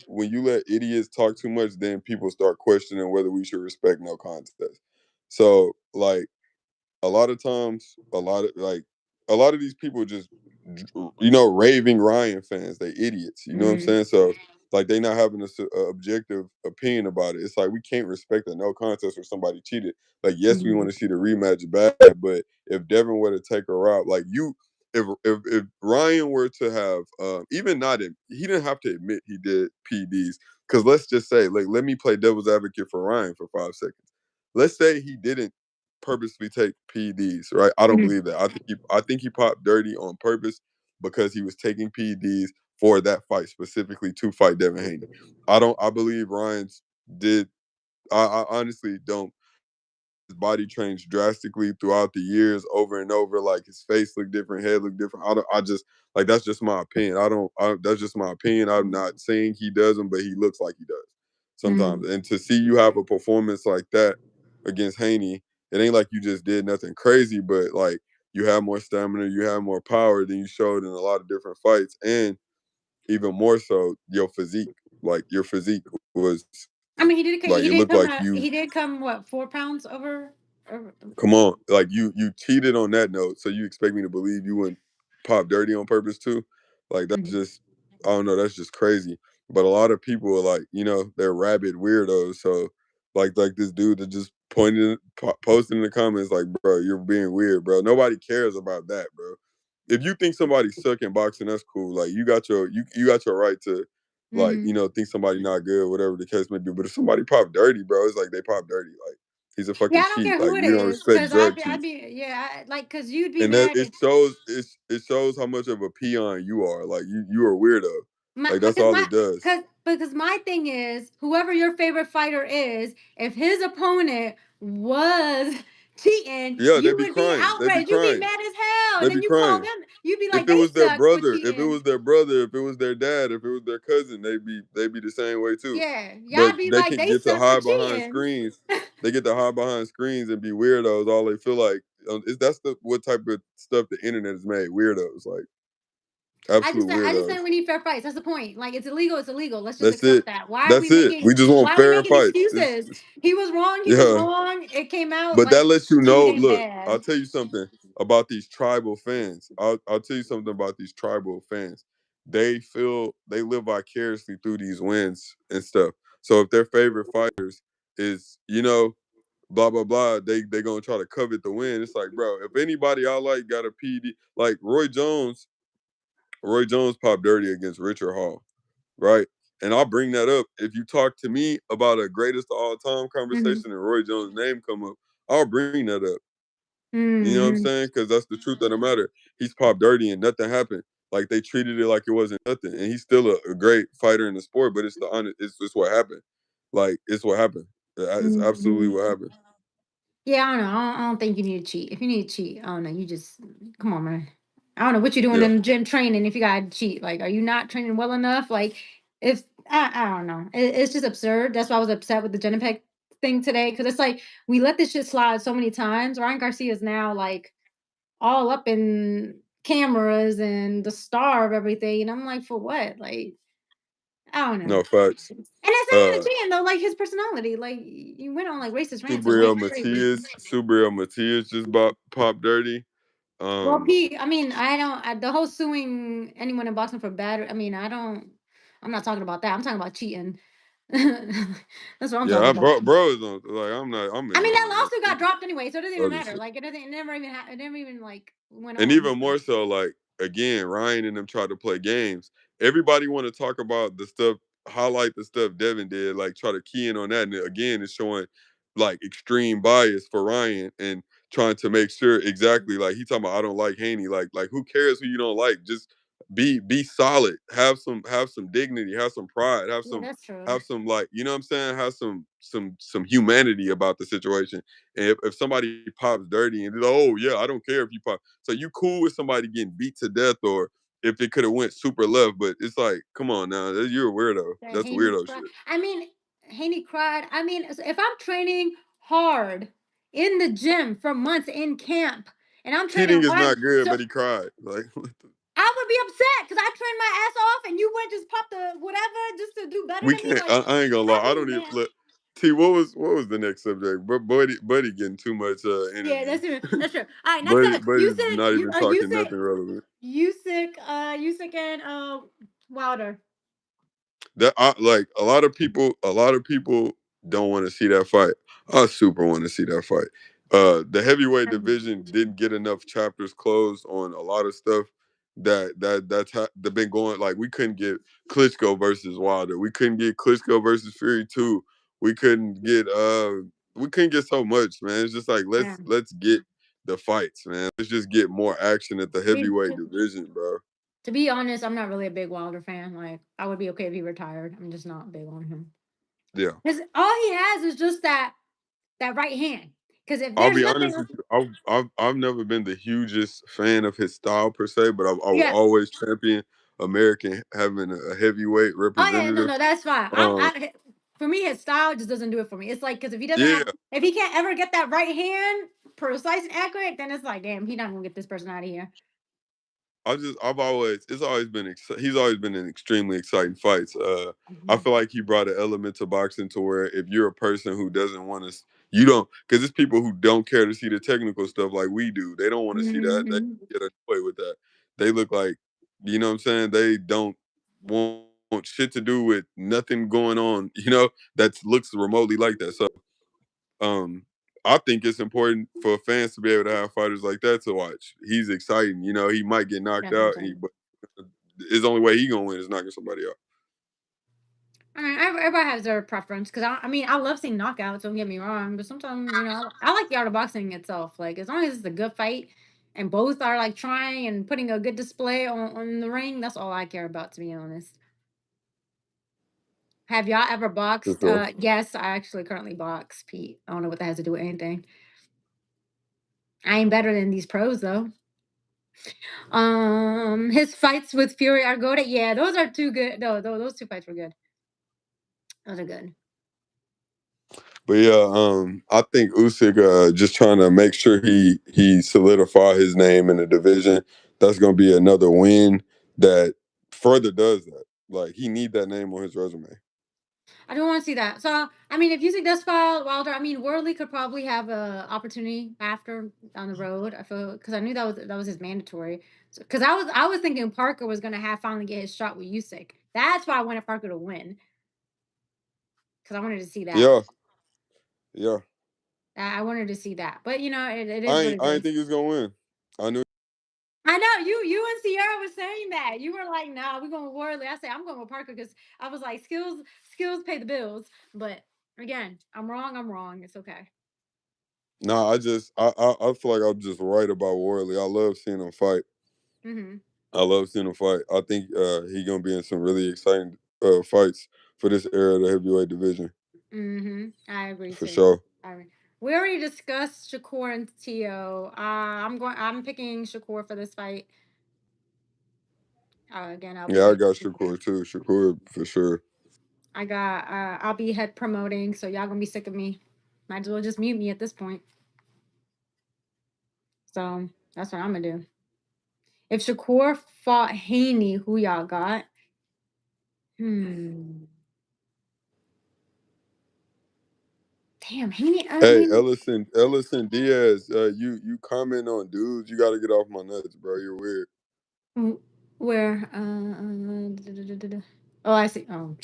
when you let idiots talk too much, then people start questioning whether we should respect no contest. So like a lot of times, a lot of these people just, raving Ryan fans. They idiots. You know what I'm Mm, saying? So like they not having a objective opinion about it. It's like we can't respect a no contest where somebody cheated. Like yes, we mm, want to see the rematch bad, but if Devin were to take a route, like you. If Ryan were to have even not he didn't have to admit he did PDs, because let's just say, like, let me play devil's advocate for Ryan for 5 seconds. Let's say he didn't purposely take PEDs, right? I don't mm. believe that. I think he popped dirty on purpose because he was taking PEDs for that fight, specifically to fight Devin Haney. I believe Ryan's did I honestly don't. His body changed drastically throughout the years, over and over. Like his face looked different, head looked different. I don't. I just like that's just my opinion. I don't. That's just my opinion. I'm not saying he doesn't, but he looks like he does Mm. sometimes. And to see you have a performance like that against Haney, it ain't like you just did nothing crazy, but like you have more stamina, you have more power than you showed in a lot of different fights, and even more so, your physique. Like your physique was I mean, like he it did looked come like out. you He did come what 4 pounds over. come on, like you cheated on that note, so you expect me to believe you wouldn't pop dirty on purpose too? Like that's Mhm. just I don't know, that's just crazy. But a lot of people are like, they're rabid weirdos. So like this dude that just posting in the comments like, bro, you're being weird, bro. Nobody cares about that, bro. If you think somebody suck in boxing, that's cool. Like you got your right to like, Mhm. think somebody not good, whatever the case may be. But if somebody pop dirty, bro, it's like they pop dirty. Like he's a Yeah, fucking I don't cheat. care Like who it we don't is, respect cause drug I'd cheats. be yeah, like cause you'd be And that mad if it shows how much of a peon you are. Like you are a weirdo. my Like that's because all my it does. because my thing is whoever your favorite fighter is, if his opponent was cheating, Yeah, they you be would be crying. They be outraged. You'd be crying. mad as hell, They and be then you call crying. them. You'd be like, If it they was their suck for brother, if it cheating. was their brother, if it was their dad, if it was their cousin, they'd be the same way too. Yeah, But y'all be they like, can they get to suck for hide behind cheating. screens. They get to hide behind screens and be weirdos. All they feel like that's the what type of stuff the internet has made. Weirdos, like absolute I just weirdos. think we need fair fights. That's the point. Like it's illegal, it's illegal. Let's just That's accept it. that. That's it. We just want Why are we fair making fights. excuses? He was wrong, he was Yeah. wrong. It came out But that like lets you know. cheating ain't Look, I'll bad. tell you something about these tribal fans. I'll tell you something about these tribal fans. They live vicariously through these wins and stuff. So if their favorite fighters is, blah blah blah, they gonna try to covet the win. It's like, bro, if anybody I like got a PD, like Roy Jones popped dirty against Richard Hall, right? And I'll bring that up. If you talk to me about a greatest of all time Mhm. conversation and Roy Jones' name come up, I'll bring that up. You know what I'm Mhm. saying? Because that's the truth of the matter. He's popped dirty and nothing happened. Like they treated it like it wasn't nothing, and he's still a great fighter in the sport. But it's the honest. It's what happened. Like it's what happened. It's absolutely Mhm. what happened. Yeah, I don't know. I don't think you need to cheat. If you need to cheat, I don't know. You just come on, man. I don't know what you're doing Yeah. in the gym training if you gotta cheat. Like, are you not training well enough? Like, if I don't know. It's just absurd. That's why I was upset with the Genepec thing today. Cause it's like we let this shit slide so many times. Ryan Garcia is now like all up in cameras and the star of everything. And I'm like, for what? Like, I don't know. No facts. And it's not Uh, even cheating though, like his personality. Like you went on like racist rants and Subriel went crazy. Matias. Subriel Matias just popped dirty. Well, Um, Pete, I mean, the whole suing anyone in boxing for bad. I mean, I'm not talking about that. I'm talking about cheating. That's what I'm yeah, talking about. bro is on. Like I'm not. I'm I mean, that ignoring lawsuit him. got dropped anyway, so it doesn't even Other matter. shit. Like, it never even, it never even like went And on. even more so, like again, Ryan and them tried to play games. Everybody want to talk about the stuff, highlight the stuff Devin did, like try to key in on that. And again, it's showing like extreme bias for Ryan and trying to make sure exactly like he talking about I don't like Haney. Like who cares who you don't like? Just be solid. Have some dignity. Have some pride. Yeah, that's true. Have some like you know what I'm saying. Have some humanity about the situation. And if somebody pops dirty and oh yeah, I don't care if you pop. So you cool with somebody getting beat to death or if it could have went super left, but it's like, come on now, you're a weirdo. That That's Haney weirdo cried. shit. I mean, Haney cried. I mean, if I'm training hard in the gym for months in camp, and I'm training Cheating is hard, not good, so but he cried. Like I would be upset because I trained my ass off and you went just pop the whatever just to do better we than me. can't. Like, I ain't gonna lie. I'd I be don't even mad. look. T, what was the next subject? But Buddy getting too much Yeah, energy. that's true. That's true. All right, next Buddy up, Buddy's not even talking Usyk, nothing relevant. Usyk and Wilder. That like a lot of people don't want to see that fight. I super want to see that fight. The heavyweight Um, division didn't get enough chapters closed on a lot of stuff that been going. Like we couldn't get Klitschko versus Wilder. We couldn't get Klitschko versus Fury 2. We couldn't get we couldn't get so much, man. It's just like yeah. let's get the fights, man. Let's just get more action at the To be heavyweight to, division, bro. to be honest, I'm not really a big Wilder fan. Like, I would be okay if he retired. I'm just not big on him. Yeah. Because all he has is just that right hand. Because if I'll there's be nothing honest else, with you. I've never been the hugest fan of his style per se, but I will yeah. always champion American having a heavyweight Oh yeah, no, representative. no, that's fine. Um, For me, his style just doesn't do it for me. It's like because yeah, if he can't ever get that right hand precise and accurate, then it's like, damn, he not gonna get this person out of here. I've always it's always been he's always been in extremely exciting fights. I Mhm. feel like he brought an element to boxing to where if you're a person who doesn't want to, you don't because it's people who don't care to see the technical stuff like we do. They don't want to see that. They Mhm. get annoyed with that. They look like you know what I'm saying. They don't want shit to do with nothing going on. You know that looks remotely like that. So um, I think it's important for fans to be able to have fighters like that to watch. He's exciting. You know, he might get knocked That's what I'm out, saying. but his only way he gonna win is knocking somebody out. I mean, everybody has their preference because I mean, I love seeing knockouts. Don't get me wrong, but sometimes I like the art of boxing itself. Like as long as it's a good fight and both are like trying and putting a good display on the ring, that's all I care about. To be honest, have y'all ever For boxed? sure. Yes, I actually currently box, Pete. I don't know what that has to do with anything. I ain't better than these pros though. His fights with Fury are good. Yeah, those are too good. No, those two fights were good. Those are good. But yeah, I think Usyk just trying to make sure he solidify his name in the division. That's gonna be another win that further does that. Like he need that name on his resume. I don't want to see that. So, I mean, if Usyk does fall Wilder, I mean, Worley could probably have a opportunity after down the road. I feel because I knew that was his mandatory. Because I was thinking Parker was gonna have finally get his shot with Usyk. That's why I wanted Parker to win because I wanted to see that. Yeah, yeah. I wanted to see that. But it is what it I ain't is. think he was gonna win. I knew. I know you and Sierra was saying that. You were like, "Nah, we're going with Worley." I said, "I'm going with Parker" because I was like, "Skills pay the bills." But again, I'm wrong. I'm wrong. It's okay. Nah, I feel like I'm just right about Worley. I love seeing him fight. Mhm. I love seeing him fight. I think he gonna be in some really exciting fights for this era of the heavyweight division Mhm. I agree for too. sure. I agree. We already discussed Shakur and Tio. I'm picking Shakur for this fight. Again, I'll be Yeah, I head. got Shakur too. Shakur for sure. I'll be head promoting, so y'all gonna be sick of me. Might as well just mute me at this point. So that's what I'm gonna do. If Shakur fought Haney, who y'all got? Hmm. Damn, Haney. I Hey, mean, Ellison Diaz, you comment on dudes. You got to get off my nuts, bro. You're weird. where? Oh, I see. Oh,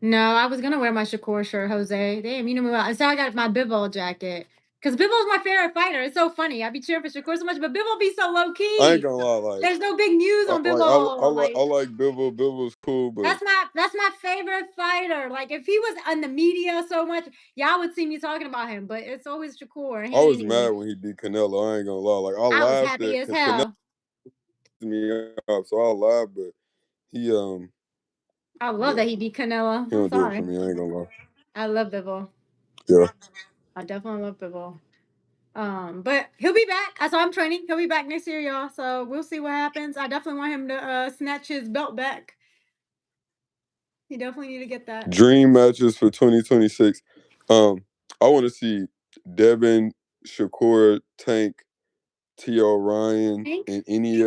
no, I was gonna wear my Shakur shirt, Jose. Damn, you know me well. So I got my Bivol jacket. Cause Bivol's my favorite fighter. It's so funny. I be cheering for Shakur so much, but Bivol be so low I ain't key. gonna lie, like There's no big news on Bivol. I like Bivol. Bivol's cool, but That's my favorite fighter. Like if he was on the media so much, y'all would see me talking about him. But it's always Shakur I was mad Haney. when he beat Canelo. I ain't gonna lie, like I I was laughed happy at as because Canelo hell. pissed me off, so I laughed, but he I love yeah, that he beat Canelo. he I'm don't do it for sorry. me. I ain't gonna lie. I love Bivol. Yeah, I definitely love Bivol. But he'll be back. That's why I'm training. He'll be back next year, y'all. So we'll see what happens. I definitely want him to snatch his belt back. He definitely need to get that. dream matches for 2026. Um, I want to see Devin, Shakur, Tank, T.O. Ryan, Tank, in any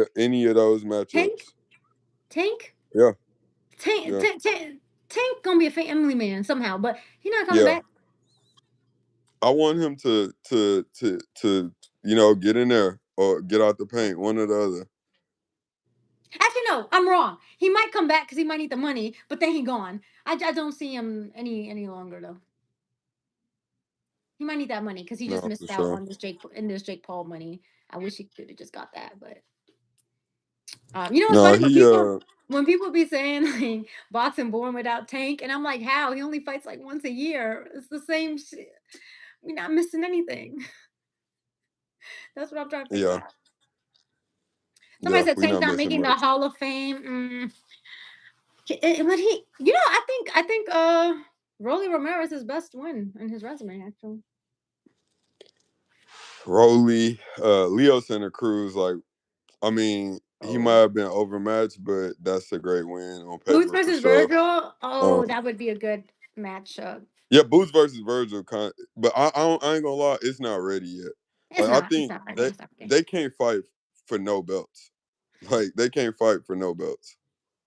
of those Tank, matchups. Tank, Yeah, Tank, yeah, Tank, Tank, Tank gonna be a family man somehow, but he's not coming yeah. back. I want him to get in there or get out the paint, one or the other. Actually, no, I'm wrong. He might come back because he might need the money, but then he gone. I don't see him any longer though. He might need that money because he just No, for missed out sure. on this Jake Paul money. I wish he could have just got that, but you know what's No, funny he when people be saying like boxing born without Tank, and I'm like, how he only fights like once a year? It's the same shit. We're not missing anything. That's what I'm trying to figure yeah, out. Somebody yeah. said We Tank's not not missing making the much. Hall of Fame. But I think Rolly Romero is his best win in his resume actually. Rolly, Leo Santa Cruz, like I mean, he might Oh, have been overmatched, but that's a great win on Boots paper for versus sure. Virgil. Oh, Um, that would be a good matchup. yeah, Boots versus Virgil, but I ain't gonna lie, it's not ready yet. It's Like I not. It's think not ready. they It's not ready. they can't fight for no belts. Like they can't fight for no belts.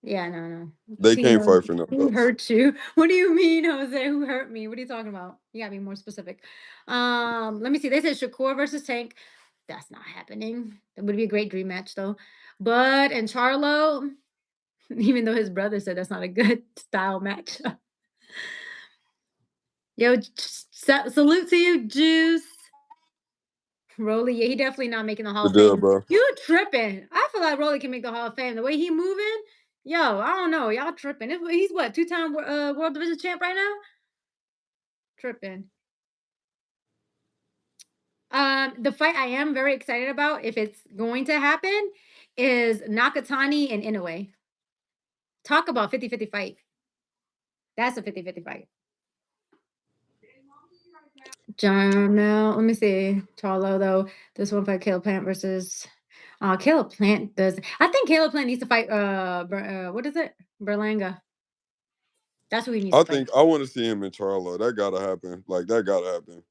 Yeah, no, no. They See, can't fight for no who belts. hurt you? What do you mean, Jose? Who hurt me? What are you talking about? You gotta be more specific. Let me see. They said Shakur versus Tank. That's not happening. That would be a great dream match, though. Bud and Charlo, even though his brother said that's not a good style match. Yo, salute to you, Juice. Rolly, yeah, he definitely not making the Hall Good of deal, Fame. bro. You tripping? I feel like Rolly can make the Hall of Fame. The way he moving, yo, I don't know. Y'all tripping. He's what, two-time world division champ right now? Tripping. The fight I am very excited about, if it's going to happen, is Nakatani and Inoue. Talk about 50-50 fight. That's a 50-50 fight. Jarmel, let me see. Charlo, though. This one fight, Caleb Plant versus Caleb Plant does. I think Caleb Plant needs to fight what is it? Berlanga. That's who he needs I to fight. think I want to see him in Charlo. That gotta happen. Like that gotta happen.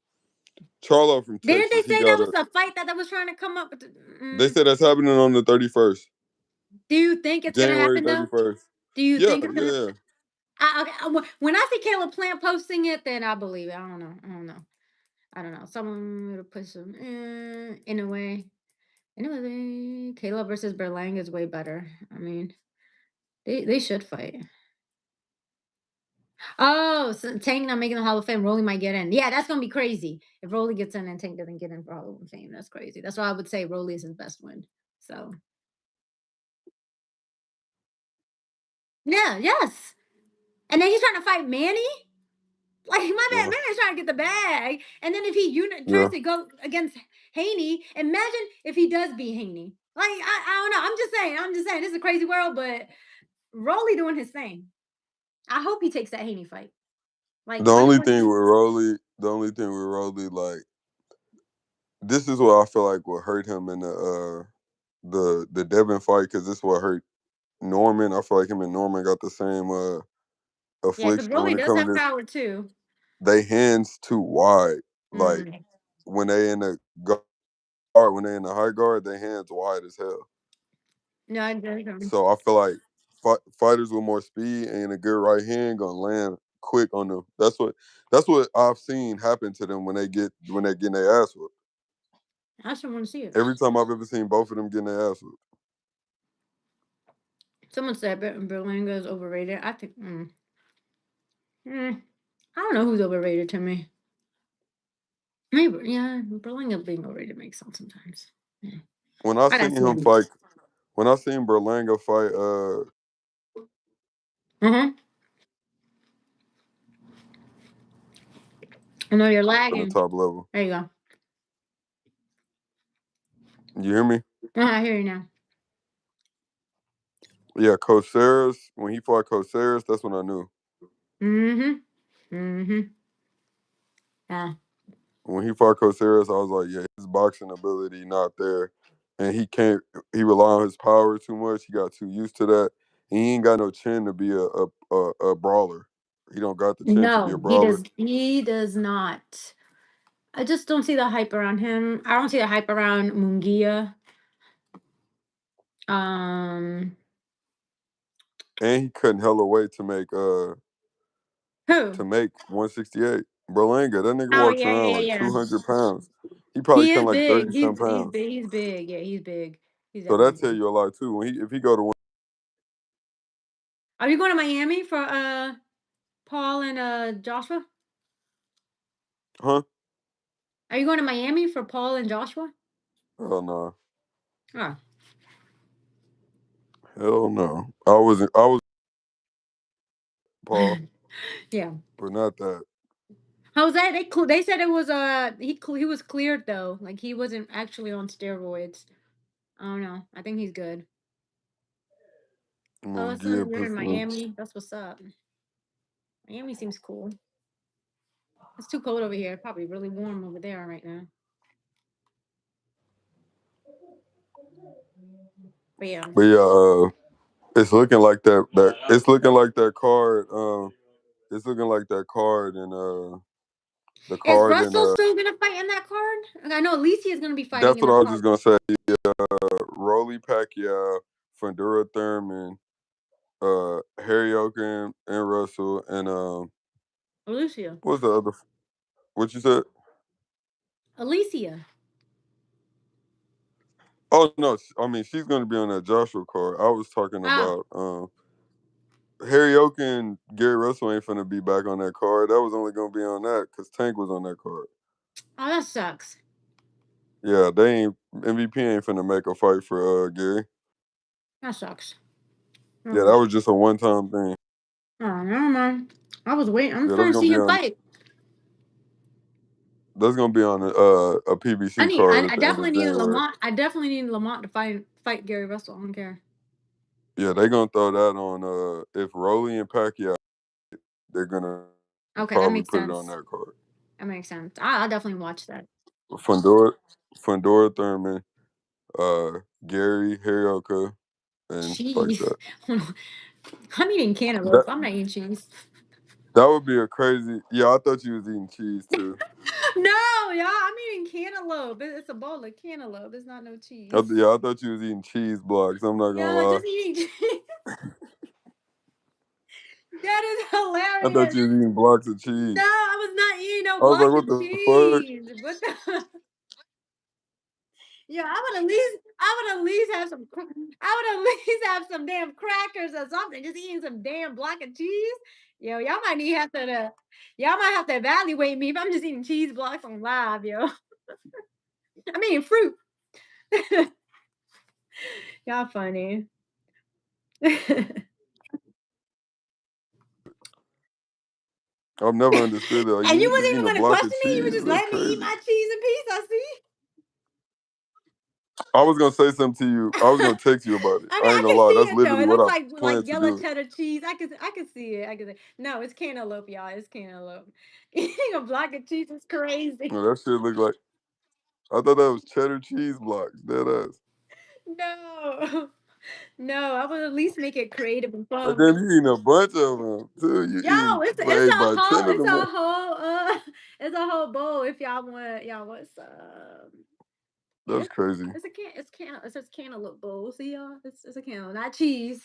Charlo from Didn't they Texas. He say that gotta. was a fight that was trying to come up? They said that's happening on the 31st, Do you think it's gonna January happen though? 31st. Do you Yeah, think it's yeah, gonna? yeah. When I see Caleb Plant posting it, then I believe it. I don't know. I don't know. I don't know. Someone would push him in a way. Anyway, Caleb versus Berlanga is way better. I mean, they should fight. Oh, so Tank not making the Hall of Fame. Rolly might get in. Yeah, that's gonna be crazy. If Rolly gets in and Tank doesn't get in for Hall of Fame, that's crazy. That's why I would say Rolly is his best win. So yeah, yes. And then he's trying to fight Manny. Like man Yeah. is trying to get the bag, and then if he turns Yeah. to go against Haney, imagine if he does beat Haney. Like I don't know. I'm just saying. This is a crazy world, but Rolly doing his thing. I hope he takes that Haney fight. Like The let me only watch thing it. with Rolly, the only thing with Rolly, like this is what I feel like will hurt him in the Devin fight because this is what hurt Norman. I feel like him and Norman got the same Yeah, because affliction when Rolly it does comes have to this. power too. They hands too wide. Like Mm. when they in the guard, when they in the high guard, they hands wide as hell. No, I don't. So I feel like fighters with more speed and a good right hand gonna land quick on them. That's what I've seen happen to them when they getting their ass whooped. I just want to see it. Every time I've ever seen both of them getting their ass whooped. Someone said Berlanga is overrated. I think. I don't know who's overrated to me. Maybe yeah, Berlanga being overrated makes sense sometimes. Yeah. When I I gotta seen see him him. fight, when I seen Berlanga fight Uh-huh. I know you're on the lagging. top level, There you go. you hear me? I hear you now. Yeah, Coach Saras, when he fought Coach Saras, that's when I knew. Mm-hmm. Mm-hmm. Yeah. When he fought Coach Saras, I was like, yeah, his boxing ability not there. And he rely on his power too much. He got too used to that. He ain't got no chin to be a brawler. He don't got the chin to be a No, he brawler. does. He does not. I just don't see the hype around him. I don't see the hype around Mungia. Um, And he couldn't hella weight who? to make 168. Berlanga, that nigga Oh walks yeah, yeah, around yeah, like yeah. 200 pounds. He probably He come is like big. 30 some He's pounds. big. He's big. Yeah, he's big. He's So definitely that tell big. you a lot too. If he go to Are you going to Miami for Paul and Joshua? huh? Are you going to Miami for Paul and Joshua? Hell no. Oh. Hell no. I was Paul, Yeah. but not that. Jose, they said it was he was cleared though. Like he wasn't actually on steroids. I don't know. I think he's good. I'm Oh, gonna listen, give you're in pistol. Miami. That's what's up. Miami seems cool. It's too cold over here. Probably really warm over there right now. But yeah. But yeah, it's looking like that it's looking like that card. It's looking like that card and the Is card and Russell still gonna fight in that card? I know Alicia is gonna be fighting that's in what the I was card. just gonna say. Rolly Pacquiao, Fundura Thurman, Harry Oaken and Russell and Alicia. what's the other? What you said? Alicia. Oh no, I mean she's gonna be on that Joshua card. I was talking Oh. about Harry Oaken, Gary Russell ain't finna be back on that card. That was only gonna be on that because Tank was on that card. Oh, that sucks. Yeah, they ain't MVP ain't finna make a fight for Gary. That sucks. Yeah, that Oh, was just a one time thing. never mind. I was waiting. I'm Yeah, trying to see him fight. that's gonna be on a PBC card at I the end definitely of need January. Lamont. I definitely need Lamont to fight Gary Russell. I don't care. Yeah, they gonna throw that on if Rolly and Pacquiao, they're gonna Okay, that probably makes put it on sense. that card. That makes sense. I'll definitely watch that. Fundora Fundora Thurman, Gary, Harrioka, and like Cheese. that. I'm eating cantaloupe. That I'm not eating cheese. that would be a crazy. Yeah, I thought you was eating cheese too. No, y'all. I'm eating cantaloupe. It's a bowl of cantaloupe. It's not no cheese. Yeah, I thought you was eating cheese blocks. I'm not gonna Yeah, lie. just eating cheese. That is I thought hilarious. you was eating blocks of No, cheese. I was not eating no I was like, blocks what of the fuck? cheese. What the? Yeah, I would at least have some. I would at least have some damn crackers or something. Just eating some damn block of cheese. Yo, y'all might have to evaluate me if I'm just eating cheese blocks on live, yo. I'm eating fruit. Y'all funny. I've never understood that. Like, And you you just wasn't eating even a gonna block of question me. You were cheese. just That's letting me eat crazy. my cheese in peace. I see. I was gonna say something to you. I was gonna text you about it. I mean, I ain't I gonna can lie. see That's it though. literally It what looks I like plan to yellow do. cheddar cheese. I can see it. I can see. No, it's cantaloupe, y'all. It's cantaloupe. Eating a block of cheese is crazy. No, that shit look like. I thought that was cheddar cheese blocks. Dead ass. No, no. I would at least make it creative and And fun. then you eating a bunch of them too. You Yo, eating it's like a about whole, 10 of them. it's a whole bowl. If y'all want some. Yeah, That's crazy. it says cantaloupe bowl. See y'all, it's a cantaloupe, not cheese,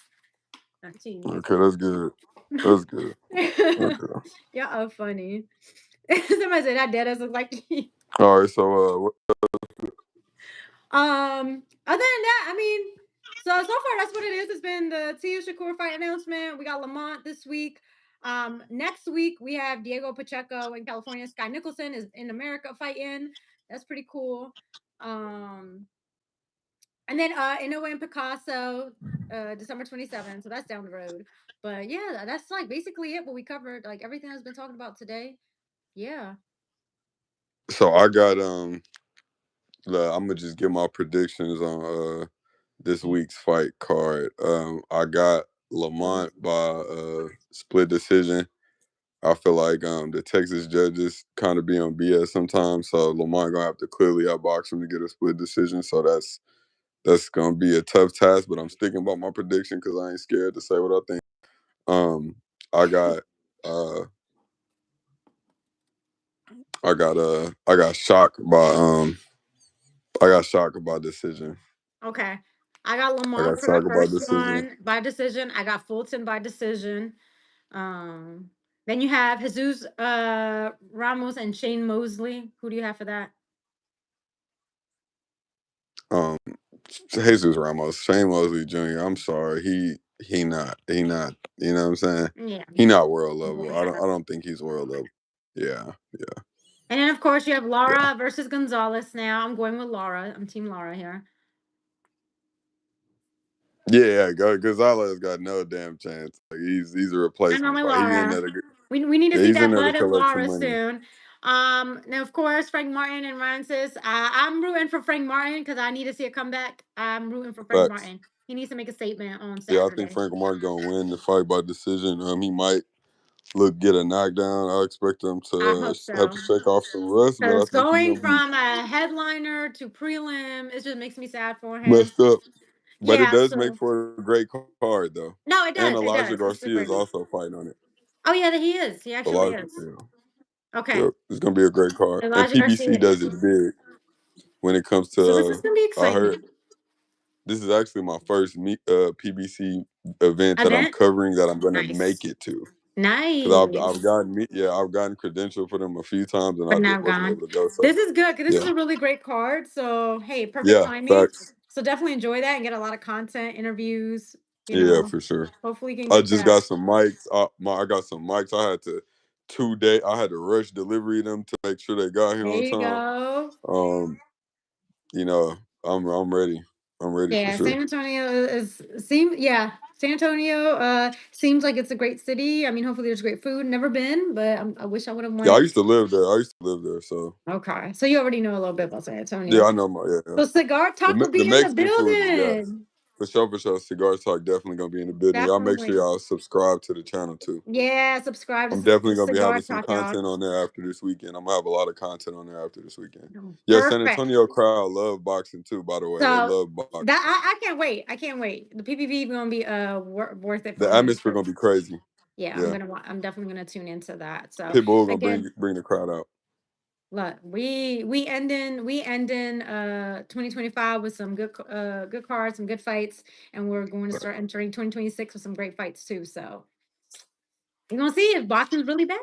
not cheese. Okay, that's good. That's good. Okay. Y'all are funny. Somebody said that dead ass looks like cheese. All right. So, Other than that, I mean, so far that's what it is. It's been the Shakur fight announcement. We got Lamont this week. Next week we have Diego Pacheco in California. Sky Nicholson is in America fighting. That's pretty cool. Um, and then Inoue and Picasso, December 27th. So that's down the road. But yeah, that's like basically it. What we covered, like everything that's been talked about today. Yeah. I got I'm gonna just give my predictions on this week's fight card. I got Lamont by split decision. I feel like the Texas judges kind of be on BS sometimes, so Lamont gonna have to clearly outbox him to get a split decision. So that's gonna be a tough task, but I'm sticking by my prediction because I ain't scared to say what I think. Um, I got uh, I got shocked by decision. Okay. I got I Lamont got for the shocked by first decision. one by decision. I got Fulton by decision. Um, then you have Jesus Ramos and Shane Mosley. Who do you have for that? Um, Jesus Ramos, Shane Mosley Jr. I'm sorry, he not. You know what I'm saying? Yeah. He not world level. I Yeah. don't think he's world level. Yeah, And then of course you have yeah, Laura versus Gonzalez now. I'm going with Laura. I'm team Laura here. yeah. Gonzalez got no damn chance. Like he's a I'm going replacement with fight. He in Laura. there to We need to yeah, see he's in that there to bud of collect some Laura money. soon. Now of course Frank Martin and Francis. I'm rooting for Frank Martin because I need to see a comeback. I'm rooting for Frank Facts. Martin. He needs to make a statement on Yeah, I think Saturday. Frank Martin gonna win the fight by decision. He might get a knockdown. I expect him to I hope have to so. shake off some rust, but I Because think he going gonna be from a headliner to prelim, it just makes me sad for him. messed up. But it Yeah, does make so for a great card though. no, it And does. It Elijah does. It's Garcia super. is also fighting on it. Oh yeah, he is. He actually Elijah, is. yeah. Okay. Yep. It's gonna be a great card. And Elijah PBC Garcia. does it big when it comes to So this is gonna be I heard exciting. this is actually my first PBC event that I'm Event? covering that I'm gonna make Nice. it to. Because I've Nice. gotten I've gotten credential for them a few times and But I just now wasn't gone. able to go. So This is good because this is yeah. a really great card. So hey, perfect Yeah, timing. facts. So definitely enjoy that and get a lot of content, interviews, you Yeah, know. for sure. Hopefully you can I get just that. got some mics. I got some mics. I had to rush delivery them to make sure they got here There on you time. go. Um, you know, I'm ready. I'm ready for Yeah, sure. San Antonio San Antonio seems like it's a great city. I mean, hopefully there's great food. Never been, but I wish I would have Yeah, I went. used to live there. I used to live there. So Okay. So you already know a little bit about San yeah, Antonio. I know my yeah. So Cigar Talk will The be in the Mexican food is gas. building. For sure, for sure. Cigar Talk definitely gonna be in the building. Y'all make sure Definitely. y'all subscribe to the channel too. Yeah, subscribe I'm to definitely gonna be Cigar having some Talk, y'all. content on there after this weekend. I'm gonna have a lot of content on there after this weekend. Yeah, San Perfect. Antonio crowd love boxing too. By the way, they So love boxing. that I can't wait. I can't wait. The PPV gonna be worth it The for me. atmosphere gonna be crazy. Yeah, Yeah, I'm definitely gonna tune into that. So Pitbull gonna again, bring the crowd out. look, we ending 2025 with some good cards, some good fights, and we're going to start entering 2026 with some great fights too. So we're gonna see if Boston's really back.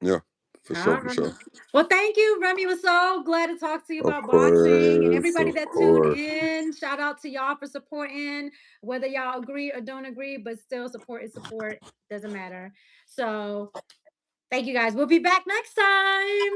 Yeah, for All sure, for right. sure. Well, thank you, Remy. Was so glad to talk to you Of about boxing and course, everybody of that tuned course. in. Shout out to y'all for supporting, whether y'all agree or don't agree, but still support is support. Doesn't matter. So thank you guys. We'll be back next time.